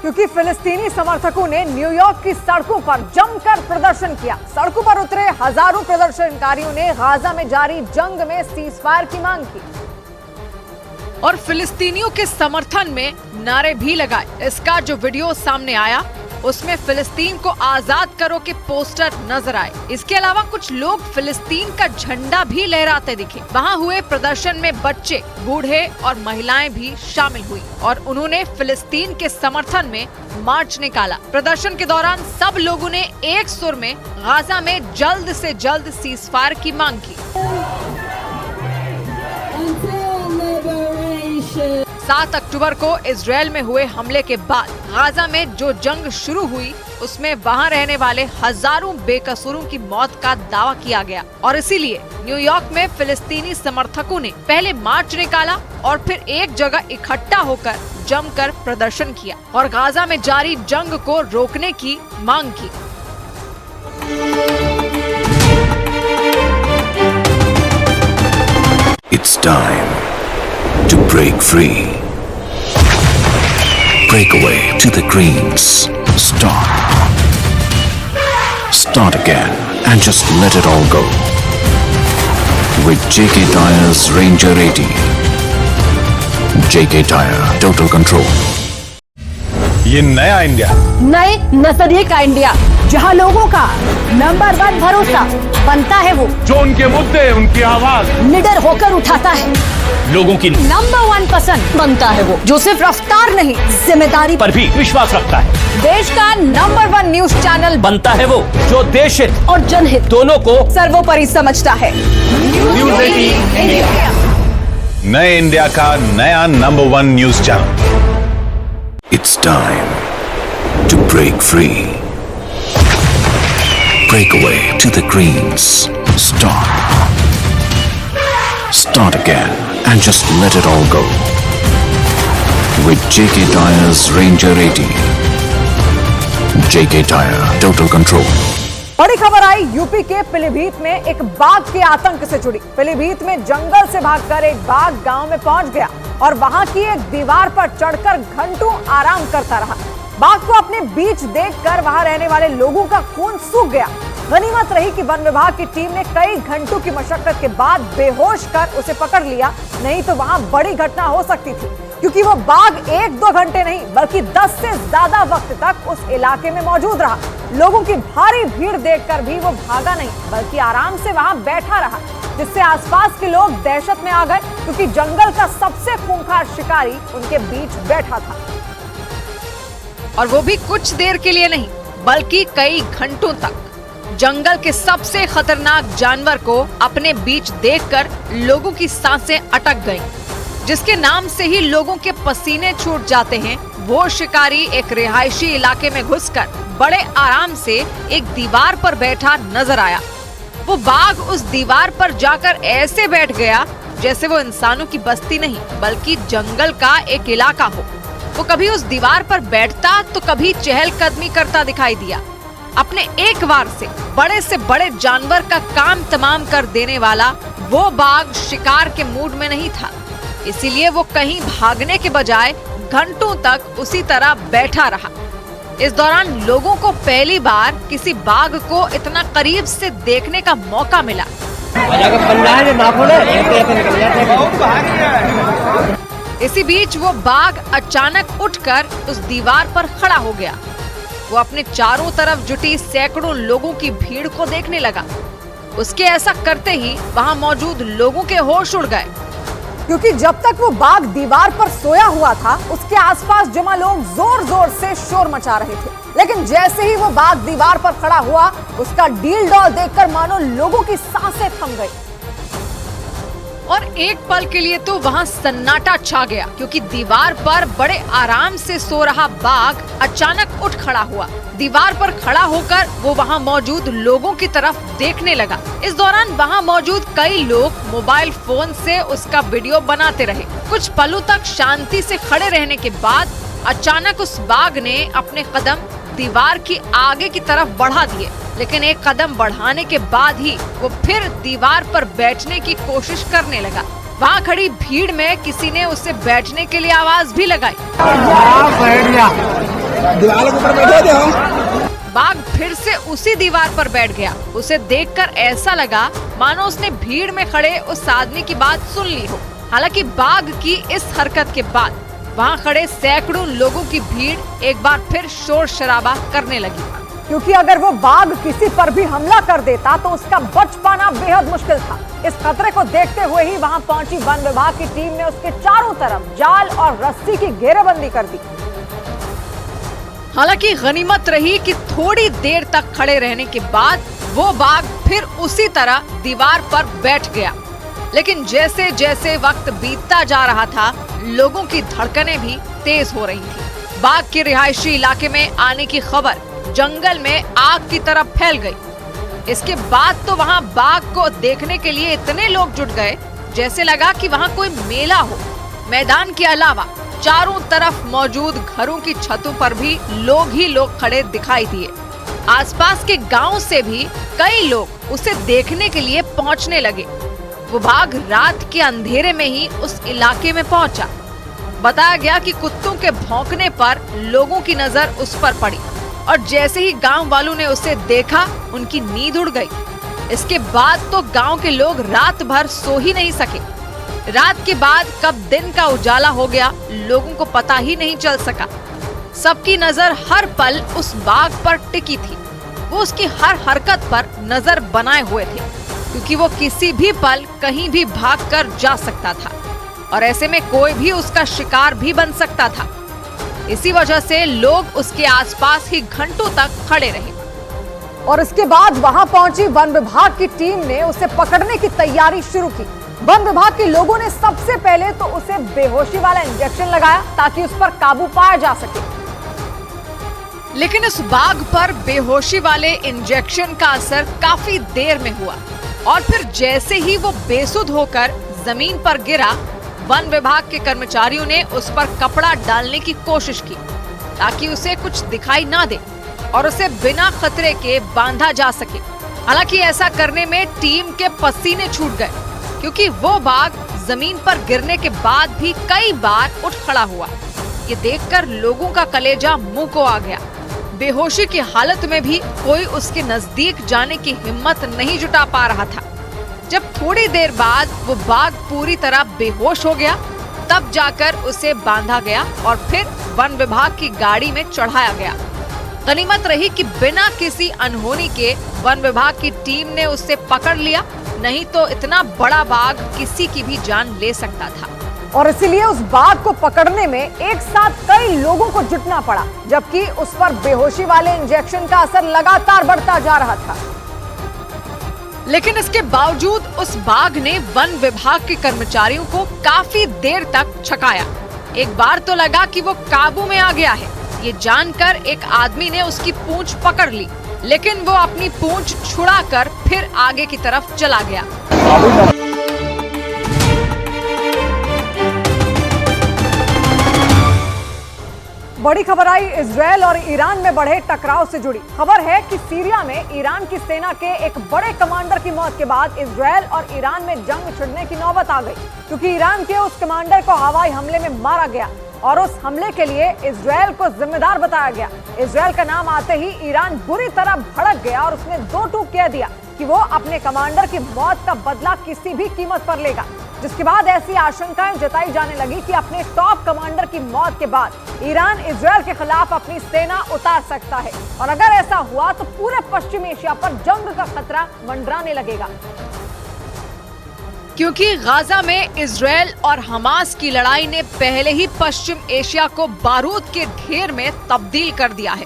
क्योंकि फिलिस्तीनी समर्थकों ने न्यूयॉर्क की सड़कों पर जमकर प्रदर्शन किया। सड़कों पर उतरे हजारों प्रदर्शनकारियों ने गाजा में जारी जंग में सीजफायर की मांग की और फिलिस्तीनियों के समर्थन में नारे भी लगाए। इसका जो वीडियो सामने आया उसमें फिलिस्तीन को आजाद करो के पोस्टर नजर आए। इसके अलावा कुछ लोग फिलिस्तीन का झंडा भी लहराते दिखे। वहां हुए प्रदर्शन में बच्चे, बूढ़े और महिलाएं भी शामिल हुई और उन्होंने फिलिस्तीन के समर्थन में मार्च निकाला। प्रदर्शन के दौरान सब लोगों ने एक सुर में गाजा में जल्द से जल्द सीजफायर की मांग की। 7 अक्टूबर को इजरायल में हुए हमले के बाद गाजा में जो जंग शुरू हुई उसमें वहां रहने वाले हजारों बेकसूरों की मौत का दावा किया गया और इसीलिए न्यूयॉर्क में फिलिस्तीनी समर्थकों ने पहले मार्च निकाला और फिर एक जगह इकट्ठा होकर जमकर प्रदर्शन किया और गाजा में जारी जंग को रोकने की मांग की। It's time to break free. Break away to the greens. Start again and just let it all go. With JK Tyre's Ranger 80. JK Tyre, total control. ये नया इंडिया, नए नजरिए का इंडिया, जहां लोगों का नंबर 1 भरोसा बनता है वो जो उनके मुद्दे, उनकी आवाज निडर होकर उठाता है। लोगों की नंबर 1 पसंद बनता है वो जो सिर्फ रफ्तार नहीं जिम्मेदारी पर भी विश्वास रखता है। देश का नंबर 1 न्यूज चैनल बनता है वो जो देश हित और जनहित दोनों को सर्वोपरि समझता है। न्यूज़ 18 इंडिया, नए इंडिया का नया number 1 news channel. It's time to break free. Break away to the greens. Start again and just let it all go. With JK Tyre's Ranger 80. JK Tyre, total control. बड़ी खबर आई यूपी के पीलीभीत में एक बाघ के आतंक से जुड़ी। पीलीभीत में जंगल से भागकर एक बाघ गांव में पहुंच गया और वहां की एक दीवार पर चढ़कर घंटों आराम करता रहा। बाघ को अपने बीच देखकर वहां रहने वाले लोगों का खून सूख गया। गनीमत रही कि वन विभाग की टीम ने कई घंटों की मशक्कत के बाद बेहोश कर उसे पकड़ लिया, नहीं तो वहां बड़ी घटना हो सकती थी, क्योंकि वो बाघ 1-2 घंटे नहीं बल्कि 10 से ज्यादा वक्त तक उस इलाके में मौजूद रहा। लोगों की भारी भीड़ देखकर भी वो भागा नहीं बल्कि आराम से वहां बैठा रहा, जिससे आसपास के लोग दहशत में आ गए, क्योंकि जंगल का सबसे खूंखार शिकारी उनके बीच बैठा था। और वो भी कुछ देर के लिए नहीं बल्कि कई घंटों तक। जंगल के सबसे खतरनाक जानवर को अपने बीच देखकर लोगों की सांसें अटक गईं। जिसके नाम से ही लोगों के पसीने छूट जाते हैं, वो शिकारी एक रिहायशी इलाके में घुसकर बड़े आराम से एक दीवार पर बैठा नजर आया। वो बाघ उस दीवार पर जाकर ऐसे बैठ गया जैसे वो इंसानों की बस्ती नहीं बल्कि जंगल का एक इलाका हो। वो कभी उस दीवार पर बैठता तो कभी चहलकदमी करता दिखाई दिया। अपने एक वार से बड़े जानवर का काम तमाम कर देने वाला वो बाघ शिकार के मूड में नहीं था, इसीलिए वो कहीं भागने के बजाय घंटों तक उसी तरह बैठा रहा। इस दौरान लोगों को पहली बार किसी बाघ को इतना करीब से देखने का मौका मिला। इसी बीच वो बाघ अचानक उठकर उस दीवार पर खड़ा हो गया। वो अपने चारों तरफ जुटी सैकड़ों लोगों की भीड़ को देखने लगा। उसके ऐसा करते ही वहां मौजूद लोगों के होश उड़ गए, क्योंकि जब तक वो बाघ दीवार पर सोया हुआ था, उसके आसपास जमा लोग जोर जोर से शोर मचा रहे थे। लेकिन जैसे ही वो बाघ दीवार पर खड़ा हुआ, उसका डील डॉल देखकर मानो लोगों की सांसें थम गई। और एक पल के लिए तो वहां सन्नाटा छा गया, क्योंकि दीवार पर बड़े आराम से सो रहा बाघ अचानक उठ खड़ा हुआ। दीवार पर खड़ा होकर वो वहां मौजूद लोगों की तरफ देखने लगा। इस दौरान वहां मौजूद कई लोग मोबाइल फोन से उसका वीडियो बनाते रहे। कुछ पलों तक शांति से खड़े रहने के बाद अचानक उस बाघ ने अपने कदम दीवार की आगे की तरफ बढ़ा दिए, लेकिन एक कदम बढ़ाने के बाद ही वो फिर दीवार पर बैठने की कोशिश करने लगा। वहाँ खड़ी भीड़ में किसी ने उसे बैठने के लिए आवाज भी लगाई। बाघ फिर से उसी दीवार पर बैठ गया। उसे देखकर ऐसा लगा मानो उसने भीड़ में खड़े उस आदमी की बात सुन ली हो। हालांकि बाघ की इस हरकत के बाद वहाँ खड़े सैकड़ों लोगों की भीड़ एक बार फिर शोर शराबा करने लगी, क्योंकि अगर वो बाघ किसी पर भी हमला कर देता तो उसका बच पाना बेहद मुश्किल था। इस खतरे को देखते हुए ही वहां पहुंची वन विभाग की टीम ने उसके चारों तरफ जाल और रस्सी की घेरेबंदी कर दी। हालांकि गनीमत रही कि थोड़ी देर तक खड़े रहने के बाद वो बाघ फिर उसी तरह दीवार पर बैठ गया। लेकिन जैसे जैसे वक्त बीतता जा रहा था, लोगों की धड़कनें भी तेज हो रही थी। बाघ के रिहायशी इलाके में आने की खबर जंगल में आग की तरह फैल गई। इसके बाद तो वहां बाघ को देखने के लिए इतने लोग जुट गए जैसे लगा कि वहां कोई मेला हो। मैदान के अलावा चारों तरफ मौजूद घरों की छतों पर भी लोग ही लोग खड़े दिखाई दिए। आसपास के गांव से भी कई लोग उसे देखने के लिए पहुंचने लगे। वो बाघ रात के अंधेरे में ही उस इलाके में पहुंचा। बताया गया कि कुत्तों के भौंकने पर लोगों की नजर उस पर पड़ी और जैसे ही गांव वालों ने उसे देखा, उनकी नींद उड़ गई। इसके बाद तो गांव के लोग रात भर सो ही नहीं सके। रात के बाद कब दिन का उजाला हो गया, लोगों को पता ही नहीं चल सका। सबकी नजर हर पल उस बाघ पर टिकी थी। वो उसकी हर हरकत पर नजर बनाए हुए थे, क्योंकि वो किसी भी पल कहीं भी भागकर जा सकता था और ऐसे में कोई भी उसका शिकार भी बन सकता था। इसी वजह से लोग उसके आसपास ही घंटों तक खड़े रहे। और इसके बाद वहां पहुंची वन विभाग की टीम ने उसे पकड़ने की तैयारी शुरू की। वन विभाग के लोगों ने सबसे पहले तो उसे बेहोशी वाला इंजेक्शन लगाया ताकि उस पर काबू पाया जा सके। लेकिन इस बाघ पर बेहोशी वाले इंजेक्शन का असर काफी देर में हुआ और फिर जैसे ही वो बेसुध होकर जमीन पर गिरा, वन विभाग के कर्मचारियों ने उस पर कपड़ा डालने की कोशिश की ताकि उसे कुछ दिखाई ना दे और उसे बिना खतरे के बांधा जा सके। हालांकि ऐसा करने में टीम के पसीने छूट गए, क्योंकि वो बाघ जमीन पर गिरने के बाद भी कई बार उठ खड़ा हुआ। ये देखकर लोगों का कलेजा मुंह को आ गया। बेहोशी की हालत में भी कोई उसके नजदीक जाने की हिम्मत नहीं जुटा पा रहा था। जब थोड़ी देर बाद वो बाघ पूरी तरह बेहोश हो गया, तब जाकर उसे बांधा गया और फिर वन विभाग की गाड़ी में चढ़ाया गया। गनीमत रही कि बिना किसी अनहोनी के वन विभाग की टीम ने उसे पकड़ लिया, नहीं तो इतना बड़ा बाघ किसी की भी जान ले सकता था। और इसीलिए उस बाघ को पकड़ने में एक साथ कई लोगों को जुटना पड़ा, जबकि उस पर बेहोशी वाले इंजेक्शन का असर लगातार बढ़ता जा रहा था। लेकिन इसके बावजूद उस बाघ ने वन विभाग के कर्मचारियों को काफी देर तक छकाया। एक बार तो लगा कि वो काबू में आ गया है। ये जानकर एक आदमी ने उसकी पूंछ पकड़ ली, लेकिन वो अपनी पूंछ छुड़ाकर फिर आगे की तरफ चला गया। बड़ी खबर आई इजरायल और ईरान में बढ़े टकराव से जुड़ी। खबर है कि सीरिया में ईरान की सेना के एक बड़े कमांडर की मौत के बाद इजरायल और ईरान में जंग छिड़ने की नौबत आ गई, क्योंकि ईरान के उस कमांडर को हवाई हमले में मारा गया और उस हमले के लिए इजरायल को जिम्मेदार बताया गया। इजरायल का नाम आते ही ईरान बुरी तरह भड़क गया और उसने दो टूक कह दिया कि वो अपने कमांडर की मौत का बदला किसी भी कीमत पर लेगा, जिसके बाद ऐसी आशंकाएं जताई जाने लगी कि अपने टॉप कमांडर की मौत के बाद ईरान इजरायल के खिलाफ अपनी सेना उतार सकता है और अगर ऐसा हुआ तो पूरे पश्चिम एशिया पर जंग का खतरा मंडराने लगेगा। क्योंकि गाजा में इजरायल और हमास की लड़ाई ने पहले ही पश्चिम एशिया को बारूद के ढेर में तब्दील कर दिया है।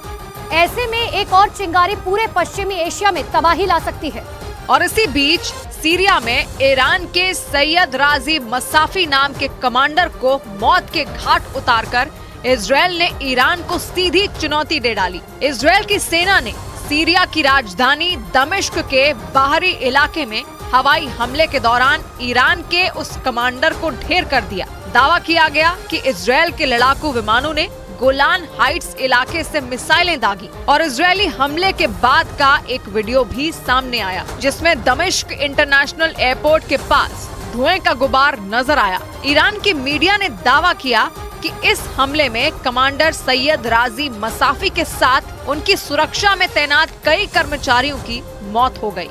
ऐसे में एक और चिंगारी पूरे पश्चिमी एशिया में तबाही ला सकती है। और इसी बीच सीरिया में ईरान के सैयद राजी मसाफी नाम के कमांडर को मौत के घाट उतारकर इजरायल ने ईरान को सीधी चुनौती दे डाली। इजरायल की सेना ने सीरिया की राजधानी दमिश्क के बाहरी इलाके में हवाई हमले के दौरान ईरान के उस कमांडर को ढेर कर दिया। दावा किया गया कि इजरायल के लड़ाकू विमानों ने गोलान हाइट्स इलाके से मिसाइलें दागी और इजरायली हमले के बाद का एक वीडियो भी सामने आया, जिसमें दमिश्क इंटरनेशनल एयरपोर्ट के पास धुएं का गुबार नजर आया। ईरान की मीडिया ने दावा किया कि इस हमले में कमांडर सैयद राजी मसाफी के साथ उनकी सुरक्षा में तैनात कई कर्मचारियों की मौत हो गई।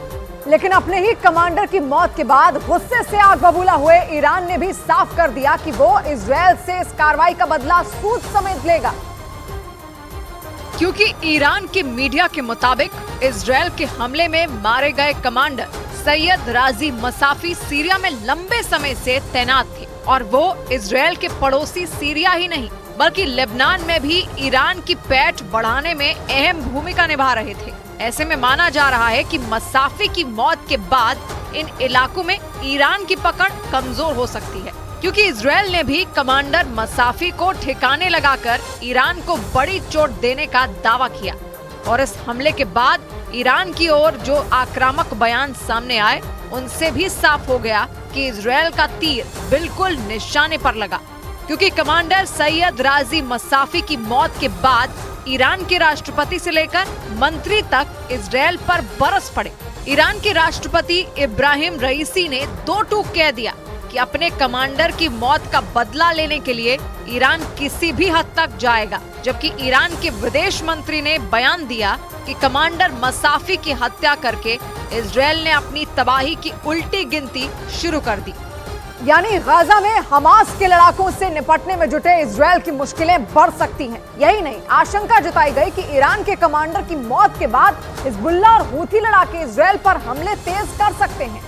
लेकिन अपने ही कमांडर की मौत के बाद गुस्से से आग बबूला हुए ईरान ने भी साफ कर दिया कि वो इजरायल से इस कार्रवाई का बदला सूद समेत लेगा। क्योंकि ईरान की मीडिया के मुताबिक इजरायल के हमले में मारे गए कमांडर सैयद राजी मसाफी सीरिया में लंबे समय से तैनात थे और वो इजरायल के पड़ोसी सीरिया ही नहीं बल्कि लेबनान में भी ईरान की पैठ बढ़ाने में अहम भूमिका निभा रहे थे। ऐसे में माना जा रहा है कि मसाफी की मौत के बाद इन इलाकों में ईरान की पकड़ कमजोर हो सकती है, क्योंकि इजरायल ने भी कमांडर मसाफी को ठिकाने लगाकर ईरान को बड़ी चोट देने का दावा किया। और इस हमले के बाद ईरान की ओर जो आक्रामक बयान सामने आए, उनसे भी साफ हो गया कि इजरायल का तीर बिल्कुल निशाने पर लगा, क्योंकि कमांडर सैयद राजी मसाफी की मौत के बाद ईरान के राष्ट्रपति से लेकर मंत्री तक इजरायल पर बरस पड़े। ईरान के राष्ट्रपति इब्राहिम रईसी ने दो टूक कह दिया कि अपने कमांडर की मौत का बदला लेने के लिए ईरान किसी भी हद तक जाएगा, जबकि ईरान के विदेश मंत्री ने बयान दिया कि कमांडर मसाफी की हत्या करके इजरायल ने अपनी तबाही की उल्टी गिनती शुरू कर दी। यानी गाजा में हमास के लड़ाकों से निपटने में जुटे इजरायल की मुश्किलें बढ़ सकती हैं। यही नहीं, आशंका जताई गई कि ईरान के कमांडर की मौत के बाद हिजबुल्लाह और हूथी लड़ाके इजरायल पर हमले तेज कर सकते हैं,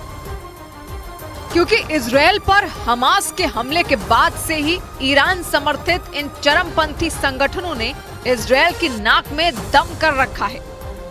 क्योंकि इजरायल पर हमास के हमले के बाद से ही ईरान समर्थित इन चरमपंथी संगठनों ने इजरायल की नाक में दम कर रखा है।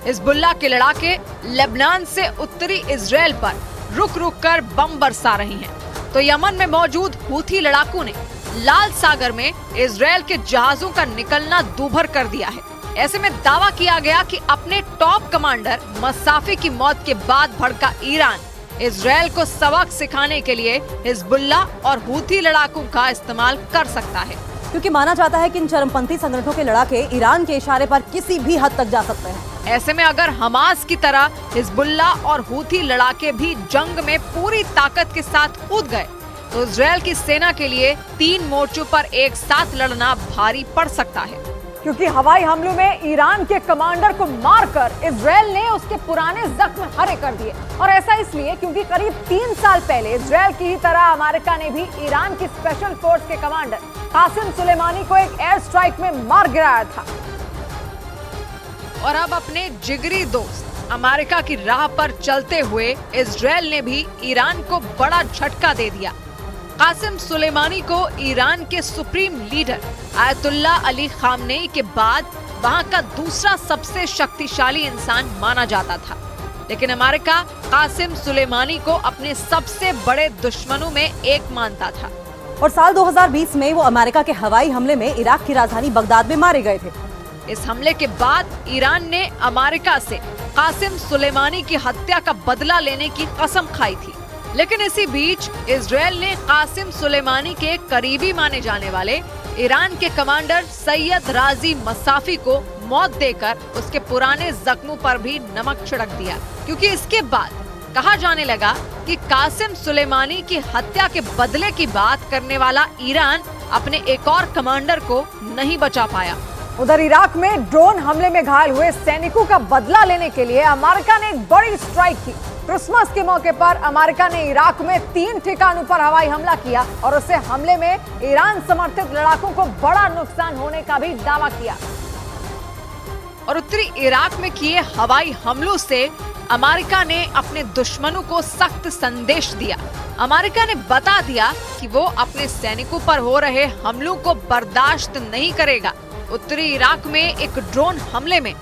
हिजबुल्लाह के लड़ाके लेबनान से उत्तरी इजरायल पर रुक रुक कर बम बरसा रही हैं, तो यमन में मौजूद हूथी लड़ाकों ने लाल सागर में इजरायल के जहाजों का निकलना दूभर कर दिया है। ऐसे में दावा किया गया कि अपने टॉप कमांडर मसाफी की मौत के बाद भड़का ईरान इजरायल को सबक सिखाने के लिए हिजबुल्लाह और हूथी लड़ाकों का इस्तेमाल कर सकता है, क्योंकि माना जाता है कि इन चरमपंथी संगठनों के लड़ाके ईरान के इशारे पर किसी भी हद तक जा सकते हैं। ऐसे में अगर हमास की तरह हिजबुल्लाह और हूथी लड़ाके भी जंग में पूरी ताकत के साथ कूद गए तो इजरायल की सेना के लिए 3 मोर्चों पर एक साथ लड़ना भारी पड़ सकता है, क्योंकि हवाई हमलों में ईरान के कमांडर को मारकर इजरायल ने उसके पुराने जख्म हरे कर दिए। और ऐसा इसलिए क्योंकि करीब 3 साल पहले इजरायल की ही तरह अमेरिका ने भी ईरान की स्पेशल फोर्स के कमांडर कासिम सुलेमानी को एक एयर स्ट्राइक में मार गिराया था। और अब अपने जिगरी दोस्त अमेरिका की राह पर चलते हुए इजरायल ने भी ईरान को बड़ा झटका दे दिया। कासिम सुलेमानी को ईरान के supreme leader Ayatollah Ali Khamenei के बाद वहां का दूसरा सबसे शक्तिशाली इंसान माना जाता था। लेकिन अमेरिका कासिम सुलेमानी को अपने सबसे बड़े दुश्मनों में एक मानता था। और साल 2020 में वो अमेरिका के हवाई हमले में इराक की राजधानी बगदाद में मारे गए थे। इस हमले के बाद ईरान ने अमेरिका से कासिम सुलेमानी की हत्या का बदला लेने की कसम खाई थी। लेकिन इसी बीच इजरायल ने कासिम सुलेमानी के करीबी माने जाने वाले ईरान के कमांडर सैयद राजी मसाफी को मौत देकर उसके पुराने जख्मों पर भी नमक छिड़क दिया, क्योंकि इसके बाद कहा जाने लगा कि कासिम सुलेमानी की हत्या के बदले की बात करने वाला ईरान अपने एक और कमांडर को नहीं बचा पाया। उधर इराक में ड्रोन हमले में घायल हुए सैनिकों का बदला लेने के लिए अमेरिका ने एक बड़ी स्ट्राइक की। क्रिसमस के मौके पर अमेरिका ने इराक में 3 ठिकानों पर हवाई हमला किया और उस हमले में ईरान समर्थित लड़ाकों को बड़ा नुकसान होने का भी दावा किया। और उत्तरी इराक में किए हवाई हमलों से अमेरिका ने अपने दुश्मनों को सख्त संदेश दिया। अमेरिका ने बता दिया कि वो अपने सैनिकों पर हो रहे हमलों को बर्दाश्त नहीं करेगा। उत्तरी इराक में एक ड्रोन हमले में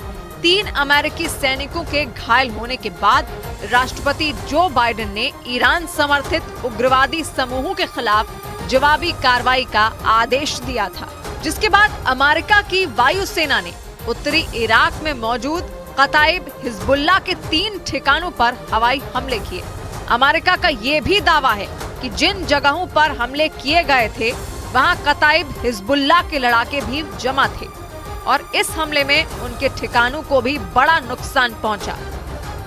3 अमेरिकी सैनिकों के घायल होने के बाद राष्ट्रपति जो बाइडेन ने ईरान समर्थित उग्रवादी समूहों के खिलाफ जवाबी कार्रवाई का आदेश दिया था, जिसके बाद अमेरिका की वायुसेना ने उत्तरी इराक में मौजूद कताइब हिजबुल्लाह के 3 ठिकानों पर हवाई हमले किए। अमेरिका का ये भी दावा है कि जिन जगहों पर हमले किए गए थे वहां कताइब हिजबुल्लाह के लड़ाके भी जमा थे और इस हमले में उनके ठिकानों को भी बड़ा नुकसान पहुंचा।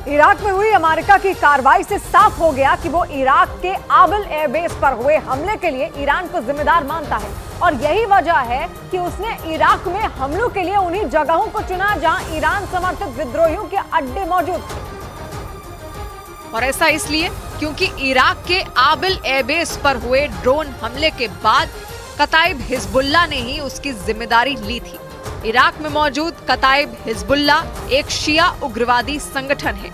इराक में हुई अमेरिका की कार्रवाई से साफ हो गया कि वो इराक के आबिल एयरबेस पर हुए हमले के लिए ईरान को जिम्मेदार मानता है और यही वजह है कि उसने इराक में हमलों के लिए उन्हीं जगहों को चुना जहां ईरान समर्थित विद्रोहियों के अड्डे मौजूद थे। और ऐसा इसलिए क्योंकि इराक के आबिल एयरबेस पर हुए ड्रोन हमले के बाद कताइब हिजबुल्लाह ने ही उसकी जिम्मेदारी ली थी। इराक में मौजूद कताइब हिजबुल्लाह एक शिया उग्रवादी संगठन है।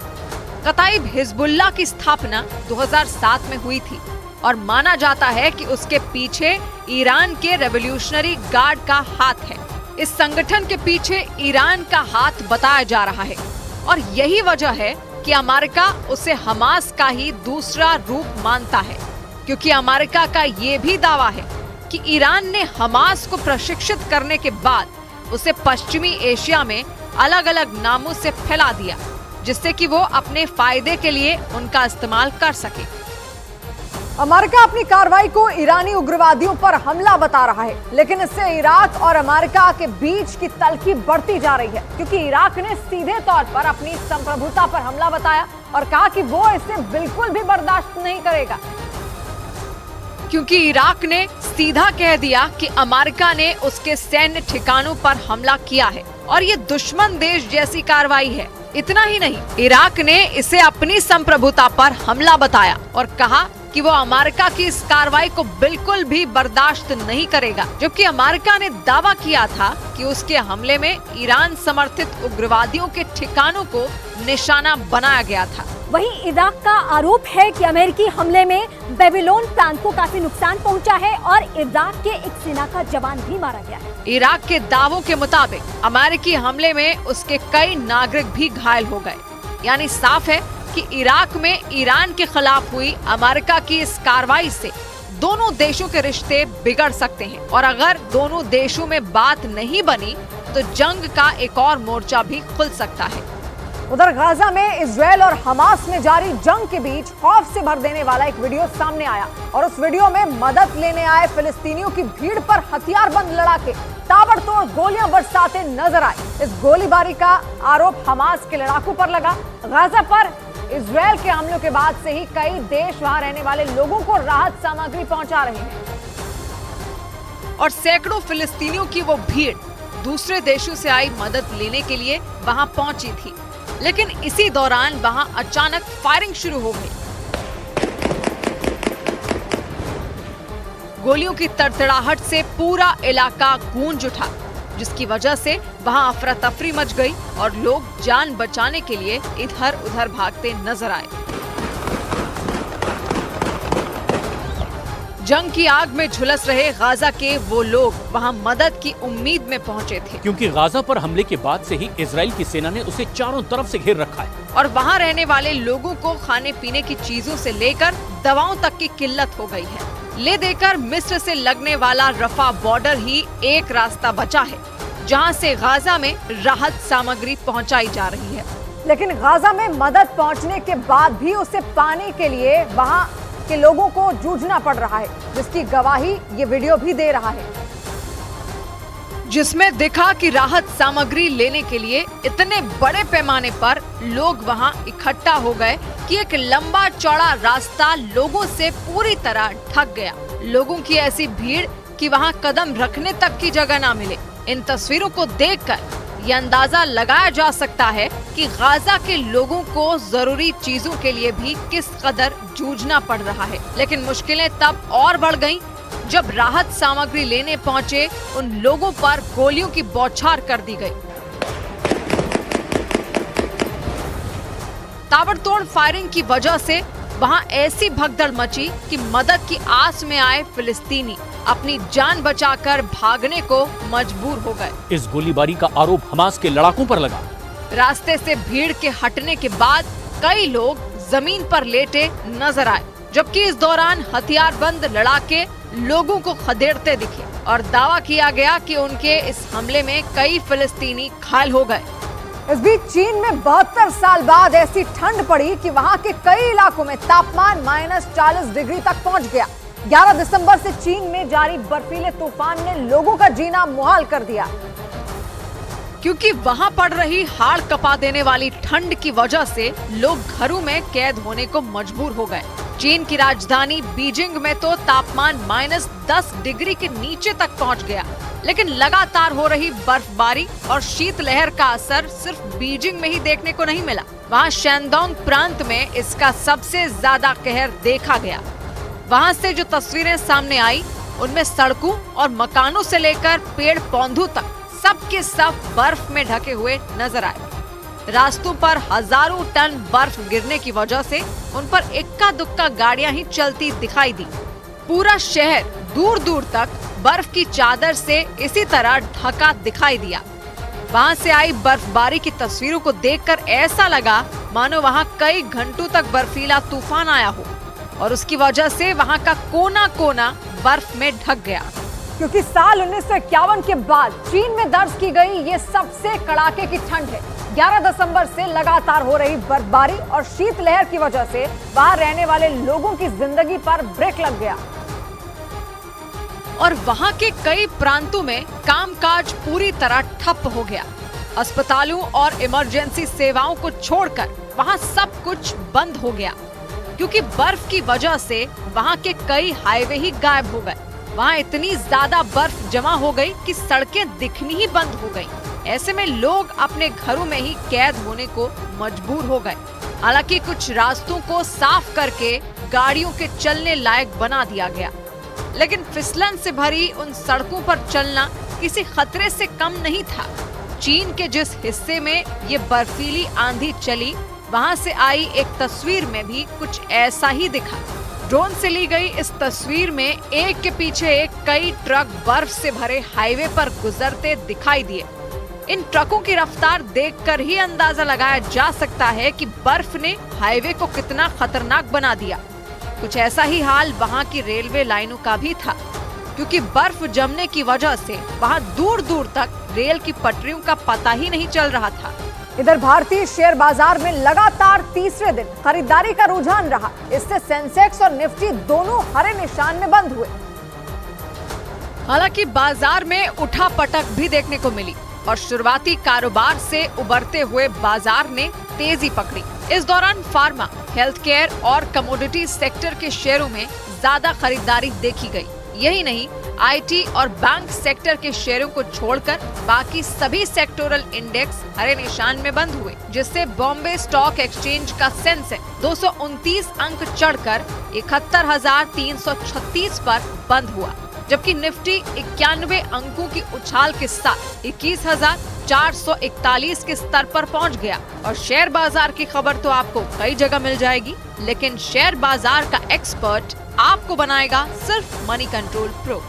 कताइब हिजबुल्लाह की स्थापना 2007 में हुई थी और माना जाता है कि उसके पीछे ईरान के रेवोल्यूशनरी गार्ड का हाथ है। इस संगठन के पीछे ईरान का हाथ बताया जा रहा है और यही वजह है कि अमेरिका उसे हमास का ही दूसरा रूप मानता है, क्योंकि अमेरिका का ये भी दावा है कि ईरान ने हमास को प्रशिक्षित करने के बाद उसे पश्चिमी एशिया में अलग अलग नामों से फैला दिया, जिससे कि वो अपने फायदे के लिए उनका इस्तेमाल कर सके। अमेरिका अपनी कार्रवाई को ईरानी उग्रवादियों पर हमला बता रहा है, लेकिन इससे इराक और अमेरिका के बीच की तल्खी बढ़ती जा रही है, क्योंकि इराक ने सीधे तौर पर अपनी संप्रभुता पर हमला बताया और कहा कि वो इसे बिल्कुल भी बर्दाश्त नहीं करेगा। क्योंकि इराक ने सीधा कह दिया कि अमेरिका ने उसके सैन्य ठिकानों पर हमला किया है और ये दुश्मन देश जैसी कार्रवाई है। इतना ही नहीं, इराक ने इसे अपनी संप्रभुता पर हमला बताया और कहा कि वो अमेरिका की इस कार्रवाई को बिल्कुल भी बर्दाश्त नहीं करेगा, जबकि अमेरिका ने दावा किया था कि उसके हमले में ईरान समर्थित उग्रवादियों के ठिकानों को निशाना बनाया गया था। वहीं इराक का आरोप है कि अमेरिकी हमले में बेबीलोन प्रांत को काफी नुकसान पहुंचा है और इराक के एक सेना का जवान भी मारा गया है। इराक के दावों के मुताबिक अमेरिकी हमले में उसके कई नागरिक भी घायल हो गए, यानी साफ है कि इराक में ईरान के खिलाफ हुई अमेरिका की इस कार्रवाई से दोनों देशों के रिश्ते बिगड़ सकते हैं और अगर दोनों देशों में बात नहीं बनी तो जंग का एक और मोर्चा भी खुल सकता है। उधर गाजा में इजरायल और हमास में जारी जंग के बीच खौफ से भर देने वाला एक वीडियो सामने आया और उस वीडियो में मदद लेने आए फिलिस्तीनियों की भीड़ पर हथियारबंद लड़ाके ताबड़तोड़ गोलियां बरसाते नजर आए। इस गोलीबारी का आरोप हमास के लड़ाकों पर लगा। गाजा पर इजरायल के हमलों के बाद से ही कई देश वहां रहने वाले लोगों को राहत सामग्री पहुंचा रहे हैं और सैकड़ों फिलिस्तीनियों की वो भीड़ दूसरे देशों से आई मदद लेने के लिए वहां पहुंची थी, लेकिन इसी दौरान वहां अचानक फायरिंग शुरू हो गई। गोलियों की तड़तड़ाहट से पूरा इलाका गूंज उठा, जिसकी वजह से वहां अफरा तफरी मच गई और लोग जान बचाने के लिए इधर उधर भागते नजर आए। जंग की आग में झुलस रहे गाजा के वो लोग वहां मदद की उम्मीद में पहुंचे थे, क्योंकि गाजा पर हमले के बाद से ही इजराइल की सेना ने उसे चारों तरफ से घेर रखा है और वहां रहने वाले लोगों को खाने पीने की चीजों से लेकर दवाओं तक की किल्लत हो गई है। ले देकर मिस्र से लगने वाला रफा बॉर्डर ही एक रास्ता बचा है जहां से गाजा में राहत सामग्री पहुंचाई जा रही है। लेकिन गाजा में मदद पहुंचने के बाद भी उसे पाने के लिए वहां के लोगों को जूझना पड़ रहा है, जिसकी गवाही ये वीडियो भी दे रहा है, जिसमें दिखा कि राहत सामग्री लेने के लिए इतने बड़े पैमाने पर लोग वहां इकट्ठा हो गए कि एक लंबा चौड़ा रास्ता लोगों से पूरी तरह ढक गया। लोगों की ऐसी भीड़ कि वहां कदम रखने तक की जगह ना मिले। इन तस्वीरों को देखकर ये अंदाजा लगाया जा सकता है कि गाजा के लोगों को जरूरी चीजों के लिए भी किस कदर जूझना पड़ रहा है। लेकिन मुश्किलें तब और बढ़ गईं जब राहत सामग्री लेने पहुंचे उन लोगों पर गोलियों की बौछार कर दी गई। ताबड़तोड़ फायरिंग की वजह से वहां ऐसी भगदड़ मची कि मदद की आस में आए फिलिस्तीनी अपनी जान बचाकर भागने को मजबूर हो गए। इस गोलीबारी का आरोप हमास के लड़ाकों पर लगा। रास्ते से भीड़ के हटने के बाद कई लोग जमीन पर लेटे नजर आए, जबकि इस दौरान हथियारबंद लड़ाके लोगों को खदेड़ते दिखे और दावा किया गया कि उनके इस हमले में कई फिलिस्तीनी घायल हो गए। इस बीच चीन में 72 साल बाद ऐसी ठंड पड़ी कि वहां के कई इलाकों में तापमान -40 डिग्री तक पहुंच गया। 11 दिसंबर से चीन में जारी बर्फीले तूफान ने लोगों का जीना मुहाल कर दिया, क्योंकि वहां पड़ रही हाड़ कपा देने वाली ठंड की वजह से लोग घरों में कैद होने को मजबूर हो गए। चीन की राजधानी बीजिंग में तो तापमान -10 डिग्री के नीचे तक पहुंच गया। लेकिन लगातार हो रही बर्फबारी और शीतलहर का असर सिर्फ बीजिंग में ही देखने को नहीं मिला। वहां शैनडोंग प्रांत में इसका सबसे ज्यादा कहर देखा गया। वहां से जो तस्वीरें सामने आई उनमें सड़कों और मकानों से लेकर पेड़ पौधों तक सबके सब बर्फ में ढके हुए नजर आए। रास्तों पर हजारों टन बर्फ गिरने की वजह से उन पर इक्का दुक्का गाड़ियां ही चलती दिखाई दी। पूरा शहर दूर दूर तक बर्फ की चादर से इसी तरह ढका दिखाई दिया। वहां से आई बर्फबारी की तस्वीरों को देखकर ऐसा लगा मानो वहां कई घंटों तक बर्फीला तूफान आया हो और उसकी वजह से वहां का कोना कोना बर्फ में ढक गया। क्योंकि साल 1951 के बाद चीन में दर्ज की गई ये सबसे कड़ाके की ठंड है। 11 दिसंबर से लगातार हो रही बर्फबारी और शीतलहर की वजह से वहां रहने वाले लोगों की जिंदगी पर ब्रेक लग गया और वहां के कई प्रांतों में कामकाज पूरी तरह ठप हो गया। अस्पतालों और इमरजेंसी सेवाओं को छोड़कर वहां सब कुछ बंद हो गया, क्योंकि बर्फ की वजह से वहां के कई हाईवे ही गायब हो गए। वहां इतनी ज्यादा बर्फ जमा हो गई कि सड़कें दिखनी ही बंद हो गई। ऐसे में लोग अपने घरों में ही कैद होने को मजबूर हो गए। हालांकि कुछ रास्तों को साफ करके गाड़ियों के चलने लायक बना दिया गया, लेकिन फिसलन से भरी उन सड़कों पर चलना किसी खतरे से कम नहीं था। चीन के जिस हिस्से में ये बर्फीली आंधी चली, वहां से आई एक तस्वीर में भी कुछ ऐसा ही दिखा। ड्रोन से ली गई इस तस्वीर में एक के पीछे एक कई ट्रक बर्फ से भरे हाईवे पर गुजरते दिखाई दिए। इन ट्रकों की रफ्तार देखकर ही अंदाजा लगाया जा सकता है कि बर्फ ने हाईवे को कितना खतरनाक बना दिया। कुछ ऐसा ही हाल वहां की रेलवे लाइनों का भी था, क्योंकि बर्फ जमने की वजह से वहां दूर दूर तक रेल की पटरियों का पता ही नहीं चल रहा था। इधर भारतीय शेयर बाजार में लगातार तीसरे दिन खरीदारी का रुझान रहा। इससे सेंसेक्स और निफ्टी दोनों हरे निशान में बंद हुए। हालांकि बाजार में उठापटक भी देखने को मिली और शुरुआती कारोबार से उबरते हुए बाजार ने तेजी पकड़ी। इस दौरान फार्मा, हेल्थ केयर और कमोडिटी सेक्टर के शेयरों में ज्यादा खरीदारी देखी गई। यही नहीं, आईटी और बैंक सेक्टर के शेयरों को छोड़कर बाकी सभी सेक्टोरल इंडेक्स हरे निशान में बंद हुए, जिससे बॉम्बे स्टॉक एक्सचेंज का सेंसेक्स 229 अंक चढ़कर 71,336 पर बंद हुआ, जबकि निफ्टी 91 अंकों की उछाल के साथ 21,441 के स्तर पर पहुंच गया। और शेयर बाजार की खबर तो आपको कई जगह मिल जाएगी, लेकिन शेयर बाजार का एक्सपर्ट आपको बनाएगा सिर्फ मनी कंट्रोल प्रो।